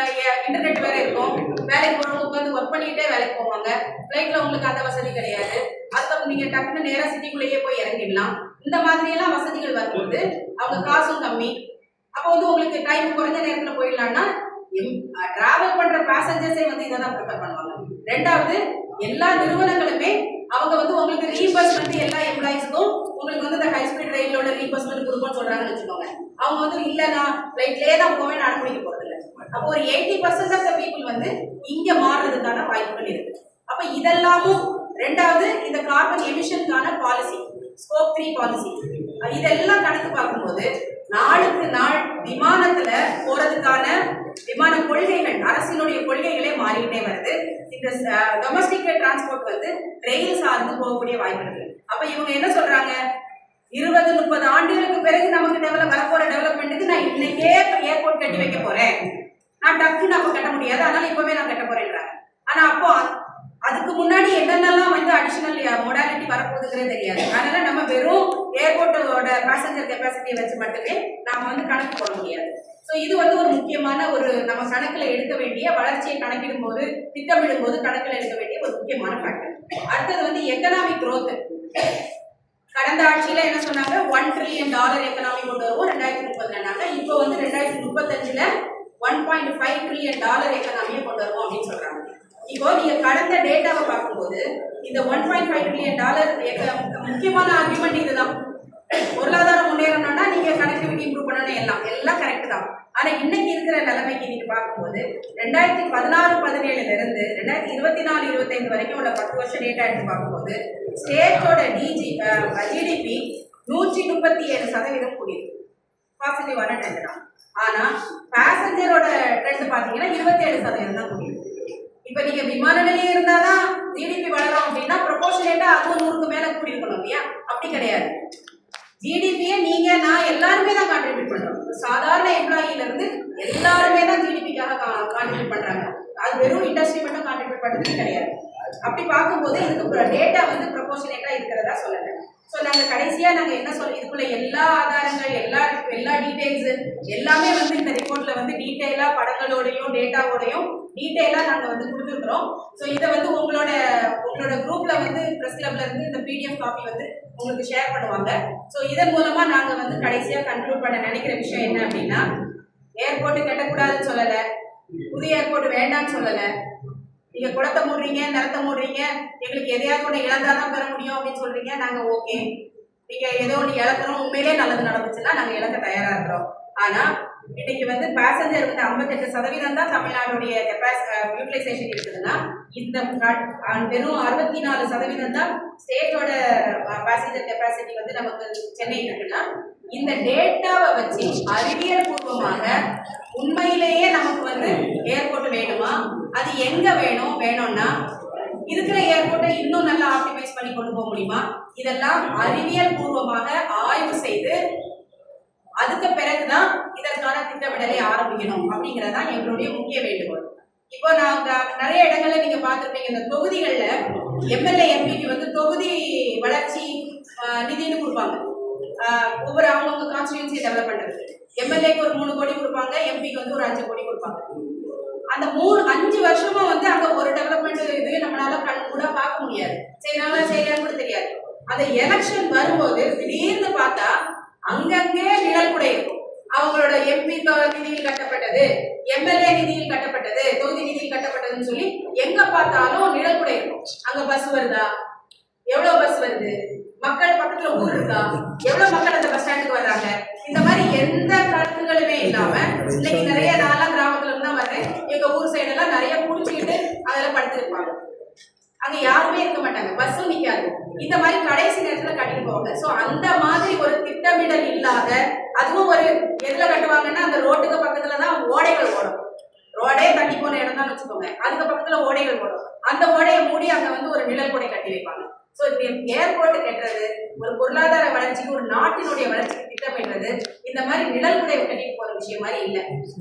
இன்டர்நெட் வேற இருக்கும், வேலைக்கு போறவங்க உட்கார்ந்து ஒர்க் பண்ணிட்டே வேலைக்கு போவாங்க. ஃபிளைட்ல உங்களுக்கு அந்த வசதி கிடையாது. அதுக்கப்புறம் நீங்க டக்குன்னு நேரா சிட்டிக்குள்ளேயே போய் இறங்கிடலாம். இந்த மாதிரி எல்லாம் வசதிகள் வரும்போது அவங்க காசும் கம்மி. அப்போ வந்து உங்களுக்கு டைம் குறைஞ்ச நேரத்துல போயிடலாம்னா டிராவல் பண்ற பேசஞ்சர்ஸே வந்து இதை தான் ப்ரிஃபர் பண்ணுவாங்க. ரெண்டாவது, எல்லா நிறுவனங்களுமே அவங்க வந்து உங்களுக்கு ரீபர்ஸ்மெண்ட் எல்லா எம்ப்ளாயிஸ்க்கும் உங்களுக்கு வந்து இந்த ஹை ஸ்பீட் ரயிலோட ரீபர்ஸ்மெண்ட் கொடுக்கும்னு சொல்றாங்கன்னு வச்சுக்கோங்க. அவங்க வந்து இல்ல நான் ஃபிளைட்லயே தான் போவேன் அனுமதிக்க போறது இல்லை. அப்போ ஒரு 80% ஆஃப் த பீப்புள் வந்து இங்க மாறுறதுக்கான வாய்ப்புகள் இருக்கு. அப்ப இதெல்லாமும் ரெண்டாவது இந்த கார்பன் எமிஷனுக்கான பாலிசி, ஸ்கோப் 3 பாலிசி, இதெல்லாம் கணக்கு பார்க்கும்போது நாளுக்கு நாள் விமானத்துல போறதுக்கான விமான கொள்கைகள், அரசினுடைய கொள்கைகளே மாறிக்கிட்டே வருது. இந்த டொமஸ்டிக் டிரான்ஸ்போர்ட் வந்து ரயில் சார்ந்து போகக்கூடிய வாய்ப்பு இருக்கு. அப்ப இவங்க என்ன சொல்றாங்க, 20-30 ஆண்டுகளுக்கு பிறகு நமக்கு வரப்போற டெவலப்மெண்ட்டுக்கு நான் இன்னைக்கே ஏர்போர்ட் கட்டி வைக்க போறேன், நான் டக்குன்னு அப்ப கட்ட முடியாது, அதனால இப்பவே நான் கட்ட போறேன்றாங்க. ஆனா அப்போ அதுக்கு முன்னாடி என்னென்னலாம் வந்து அடிஷனல் மொடாலிட்டி வரப்போகுதுங்கிறதே தெரியாது. அதனால நம்ம வெறும் ஏர்போர்ட்டோட பேசஞ்சர் கெப்பாசிட்டியை வச்சு மட்டுமே நாம வந்து கணக்கு போட முடியாது. ஸோ இது வந்து ஒரு முக்கியமான ஒரு நம்ம கணக்கில் எடுக்க வேண்டிய, வளர்ச்சியை கணக்கிடும் போது திட்டமிடும் போது கணக்கில் எடுக்க வேண்டிய ஒரு முக்கியமான ஃபேக்டர். அடுத்தது வந்து எக்கனாமிக் க்ரோத். கடந்த ஆட்சியில என்ன சொன்னாங்க, $1 trillion எக்கனாமி கொண்டு வருவோம் 2030. இப்போ வந்து 2035 $1.5 trillion எக்கனாமியை கொண்டு வருவோம் அப்படின்னு சொல்றாங்க. இப்போ நீங்க கடந்த டேட்டாவை பார்க்கும்போது இந்த $1.5 trillion முக்கியமான ஆர்குமெண்ட் இதுதான். பொருளாதார முன்னேறணும்னா நீங்க கனெக்டிவிட்டி இம்ப்ரூவ் பண்ணணும், எல்லாம் கரெக்ட் தான். ஆனா இன்னைக்கு இருக்கிற நிலைமைக்கு நீங்க பார்க்கும்போது 2016-17 இருந்து 2024-25 வரைக்கும் உள்ள 10 வருஷம் டேட்டா எடுத்து பார்க்கும்போது ஸ்டேட்டோட ஜிடிபி 137% கூடியிருக்கு. பாசிட்டிவான ட்ரெண்ட் தான். ஆனா பேசஞ்சரோட ட்ரெண்ட் பாத்தீங்கன்னா 27% தான் கூடியிருக்கு. இப்ப நீங்க விமான நிலையம் இருந்தாதான் ஜிடிபி வளரும் அப்படின்னா ப்ரொபோர்ஷனேட்டா அதுவும் 100க்கு மேல கூடி இருக்கணும் இல்லையா? அப்படி கிடையாது. ஜிடிபியை நீங்க நான் எல்லாருமே தான் கான்ட்ரிபியூட் பண்றோம். சாதாரண எம்ப்ளாயில இருந்து எல்லாருமே தான் ஜிடிபிக்காக கான்ட்ரிபியூட் பண்றாங்க. அது வெறும் இண்டஸ்ட்ரி மட்டும் கான்ட்ரிபியூட் பண்றது கிடையாது. அப்படி பார்க்கும்போது இதுக்கு டேட்டா வந்து ப்ரொபோர்ஷனேட்டா இருக்கிறதா சொல்லல. ஸோ நாங்க கடைசியா நாங்க என்ன சொல்ல, இதுக்குள்ள எல்லா ஆதாரங்கள் எல்லா டீடைல்ஸ் எல்லாமே வந்து இந்த ரிப்போர்ட்ல வந்து டீடைலா படங்களோடையும் டேட்டாவோடையும் டீடைலா நாங்க வந்து கொடுத்துருக்குறோம். ஸோ இதை வந்து உங்களோட குரூப்ல வந்து பிரஸ் கிளப்ல இருந்து இந்த பிடிஎஃப் காப்பி வந்து உங்களுக்கு ஷேர் பண்ணுவாங்க. ஸோ இதன் மூலமா நாங்க வந்து கடைசியா கன்க்ளூட் பண்ண நினைக்கிற விஷயம் என்ன அப்படின்னா, ஏர்போர்ட் கட்டக்கூடாதுன்னு சொல்லல, புதிய ஏர்போர்ட் வேண்டாம்னு சொல்லல. நீங்க குளத்தை மூடுறீங்க, நிலத்தை மூடுறீங்க, எங்களுக்கு எதையாவது ஒன்று இழந்தாதான் பெற முடியும் அப்படின்னு சொல்றீங்க. நாங்க ஓகே, நீங்க ஏதோ ஒன்று இழக்கிறோம், உண்மையிலே நல்லது நடந்துச்சுன்னா நாங்க இழக்க தயாரா இருக்கிறோம். ஆனா இன்னைக்கு வந்து பேசஞ்சர் வந்து 58% தான் தமிழ்நாடுடைய யூட்டிலைசேஷன் இருக்குதுன்னா இந்த வெறும் 64% தான் ஸ்டேட்டோட பேசஞ்சர் கெப்பாசிட்டி வந்து நமக்கு சென்னை இருக்குன்னா, இந்த டேட்டாவை வச்சு அறிவியல் பூர்வமாக உண்மையிலேயே நமக்கு வந்து ஏர்போர்ட் வேணுமா, அது எங்க வேணும்னா இருக்கிற ஏர்போர்ட்டை இன்னும் நல்லா ஆப்டிமைஸ் பண்ணி கொண்டு போக முடியுமா, இதெல்லாம் அறிவியல் பூர்வமாக ஆய்வு செய்து அதுக்கு பிறகுதான் இதற்கான திட்டமிடலை ஆரம்பிக்கணும் அப்படிங்கறதுதான் எங்களுடைய முக்கிய வேண்டுகோள். இப்போ நாங்க நிறைய இடங்கள்ல நீங்க பார்த்துருப்பீங்க, இந்த தொகுதிகள்ல எம்எல்ஏ எம்பிக்கு வந்து தொகுதி வளர்ச்சி நிதினு கொடுப்பாங்க. ஒவ்வொரு அவங்கவுங்க கான்ஸ்டிடியூன்சி டெவலப் பண்றது எம்எல்ஏக்கு ஒரு 3 கோடி கொடுப்பாங்க, எம்பிக்கு வந்து ஒரு 5 கோடி கொடுப்பாங்க. அந்த 5 வருஷமா வந்து அங்க ஒரு டெவலப்மெண்ட் இது நம்மளால கண் கூட பார்க்க முடியாது. சரி நல்லா செய்யலான்னு கூட தெரியாது. அந்த எலெக்ஷன் வரும்போது திடீர்னு பார்த்தா அங்கங்கே நிழல் கூட இருக்கும். அவங்களோட எம்பி நிதியில் கட்டப்பட்டது, எம்எல்ஏ நிதியில் கட்டப்பட்டது, தொகுதி நிதியில் கட்டப்பட்டதுன்னு சொல்லி எங்க பார்த்தாலும் நிழல் கூட இருக்கும். அங்க பஸ் வருதா, எவ்வளவு பஸ் வருது, மக்கள் பக்கத்துல ஊர் இருக்கா, எவ்வளவு மக்கள் அந்த பஸ் ஸ்டாண்டுக்கு வர்றாங்க, இந்த மாதிரி எந்த கணக்குகளுமே இல்லாம இன்னைக்கு நிறைய நாளா கிராமத்துல இருந்தா வர்றேன், எங்க ஊர் சைடு எல்லாம் நிறைய குடிச்சுக்கிட்டு அதெல்லாம் படுத்துருப்பாங்க. அங்க யாருமே இருக்க மாட்டாங்க, பஸ்ஸும் நிக்காது. இந்த மாதிரி கடைசி நேரத்துல கட்டிட்டு போவாங்க. சோ அந்த மாதிரி ஒரு திட்டமிடல் இல்லாத, அதுவும் ஒரு எதுல கட்டுவாங்கன்னா அந்த ரோட்டுக்கு பக்கத்துலதான் ஓடைகள் ஓடும். ரோடே தண்ணி போன இடம் தான் வச்சுக்கோங்க, அதுக்கு பக்கத்துல ஓடைகள் ஓடும். அந்த ஓடையை மூடி அங்க வந்து ஒரு நிழல் கூடை கட்டி வைப்பாங்க. சோ ஏர்போர்ட் கட்டுறது ஒரு பொருளாதார வளர்ச்சிக்கு, ஒரு நாட்டினுடைய வளர்ச்சிக்கு திட்டமிடுறது இந்த மாதிரி நிழல் கூடை கட்டிட்டு போற விஷயம் மாதிரி இல்ல.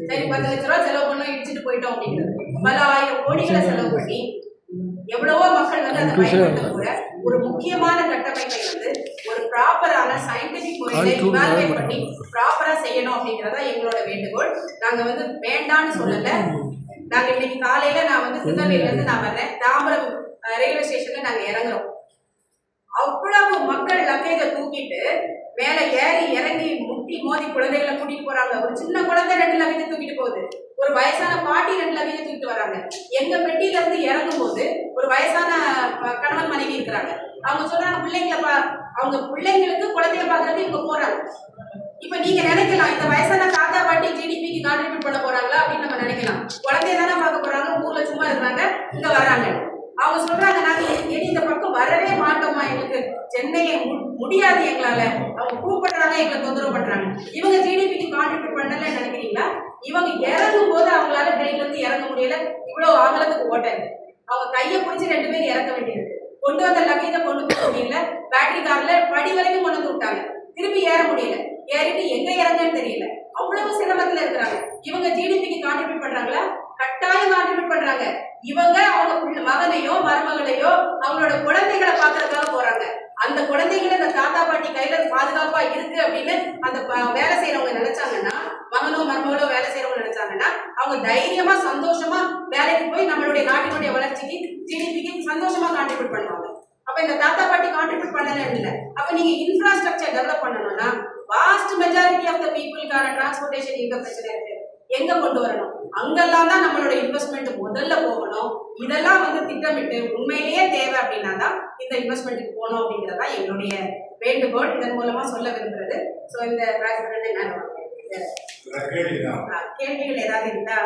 சரி 10 லட்ச ரூபாய் செலவு பண்ணோம், இடிச்சுட்டு போயிட்டோம் அப்படிங்கிறது. பல ஆயிரம் கோடிகளை செலவு பண்ணி எவ்வளவோ மக்கள் வந்து அந்த பயன்படுத்த கூட ஒரு முக்கியமான கட்டமைப்பை வந்து ஒரு ப்ராப்பரான சயின்டிபிக் முறையில இவாலுவேட் பண்ணி ப்ராப்பரா செய்யணும் அப்படிங்கறதா எங்களோட வேண்டுகோள். நாங்க வந்து வேண்டான்னு சொல்லல. நாங்க இன்னைக்கு காலையில நான் வந்து திருநெல்வேலியில இருந்து நான் வர்றேன். தாம்பரம் ரயில்வே ஸ்டேஷன்ல நாங்க இறங்குறோம். அவ்வளவு மக்கள் லக்கேஜை தூக்கிட்டு மேல ஏறி இறங்கி முட்டி மோதி குழந்தைகளை கூட்டிட்டு போறாங்க. ஒரு சின்ன குழந்தை 2 லக்கேஜை தூக்கிட்டு போகுது. ஒரு வயசான பாட்டி 2 லக்கேஜை தூக்கிட்டு வராங்க. எங்க பெட்டியில இருந்து இறங்கும் போது ஒரு வயசான கணவன் மனைவி இருக்கிறாங்க. அவங்க சொல்றாங்க பிள்ளைங்களை அவங்க பிள்ளைங்களுக்கு குழந்தைய பாக்குறது இவங்க போறாங்க. இப்ப நீங்க நினைக்கலாம் இந்த வயசான தாத்தா பாட்டி ஜிடிபிக்கு கான்ட்ரிபியூட் பண்ண போறாங்களா அப்படின்னு நம்ம நினைக்கலாம். குழந்தைய தானே பார்க்க போறாங்க, ஊர்ல சும்மா இருக்கிறாங்க, இங்க வராங்க. அவங்க சொல்றாங்க நாங்க இனி இந்த பக்கம் வரவே மாட்டோமா, எங்களுக்கு சென்னையை முடியாது எங்களால. அவங்க கூப்பிடுறாங்க, எங்களை தொந்தரவு பண்றாங்க. இவங்க ஜிடிபிக்கு கான்ட்ரிபியூட் பண்ணல நினைக்கிறீங்களா? இவங்க இறங்கும் போது அவங்களால ட்ரெயின்ல இருந்து இறங்க முடியல. இவ்வளவு ஆகலத்துக்கு ஓட்டாங்க. அவங்க கையை பிடிச்சி 2 பேர் இறக்க வேண்டியது. கொண்டு வந்த லக்கேஜை கொண்டு போக முடியல. பேட்டரி கார்ல படி வரைக்கும் கொண்டு வந்து விட்டாங்க. திருப்பி ஏற முடியல. ஏறிட்டு எங்க இறங்கன்னு தெரியல. அவ்வளவு சிரமத்துல இருக்கிறாங்க. இவங்க ஜிடிபிக்கு கான்ட்ரிபியூட் பண்றாங்களா? கட்டாயம் கான்ட்ரிபியூட் பண்றாங்க. இவங்க அவங்க மகனையோ மருமகளையோ அவங்களோட குழந்தைகளை பாக்குறதுக்காக போறாங்க. அந்த குழந்தைகளை இந்த தாத்தா பாட்டி கையில பாதுகாப்பா இருக்கு அப்படின்னு அந்த வேலை செய்யறவங்க நினைச்சாங்கன்னா, மகனோ மருமகளோ வேலை செய்யறவங்க நினைச்சாங்கன்னா, அவங்க தைரியமா சந்தோஷமா வேலைக்கு போய் நம்மளுடைய நாட்டினுடைய வளர்ச்சிக்கு ஜிடிபிக்கு சந்தோஷமா கான்ட்ரிபியூட் பண்ணுவாங்க. அப்ப இந்த தாத்தா பாட்டி கான்ட்ரிபியூட் பண்ணல இல்ல. அப்ப நீங்க இன்ஃப்ராஸ்ட்ரக்சர் டெவலப் பண்ணணும்னா வாஸ்ட் மெஜாரிட்டி ஆஃப் த பீப்புளுக்கான டிரான்ஸ்போர்டேஷன் இங்க பிரச்சனை இருக்கு. எங்க கொண்டு வரணும்? அங்கெல்லாம் தான் நம்மளோட இன்வெஸ்ட்மெண்ட் முதல்ல போகணும். இதெல்லாம் வந்து திட்டமிட்டு உண்மையிலேயே தேவை அப்படின்னா தான் இந்த இன்வெஸ்ட்மெண்ட்டுக்கு போகணும் அப்படிங்கிறதா எங்களுடைய வேண்டுகோள். இதன் மூலமா சொல்ல விரும்புறது. ஸோ இந்த கேள்விகள் ஏதாவது இருந்தா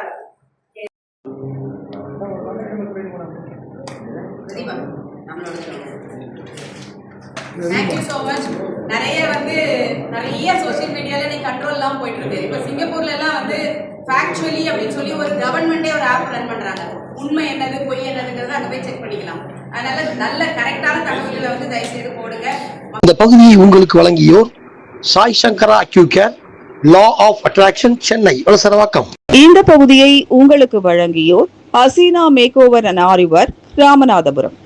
தேங்க்யூ ஸோ மச். நிறைய சோசியல் மீடியால நீ கண்ட்ரோல்லாம் போயிட்டு இருக்கு. இப்போ சிங்கப்பூர்ல எல்லாம் வந்து ஃபேக்சுவலி அப்படின்னு சொல்லி ஒரு கவர்மெண்டே ஒரு ஆப் ரன் பண்றாங்க. உண்மை என்னது பொய் என்னதுங்கிறத அங்கே போய் செக் பண்ணிக்கலாம். அதனால நல்ல கரெக்டான தகவல்களை வந்து தயவுசெய்து போடுங்க. இந்த பகுதியை உங்களுக்கு வழங்கியோர் Sai Sankara Accucare, law of attraction, Chennai Valasaravakkam. இந்த பகுதியை உங்களுக்கு வழங்கியோர் அசீனா மேக் ஓவர் அண்ட் ஆரிவர், ராமநாதபுரம்.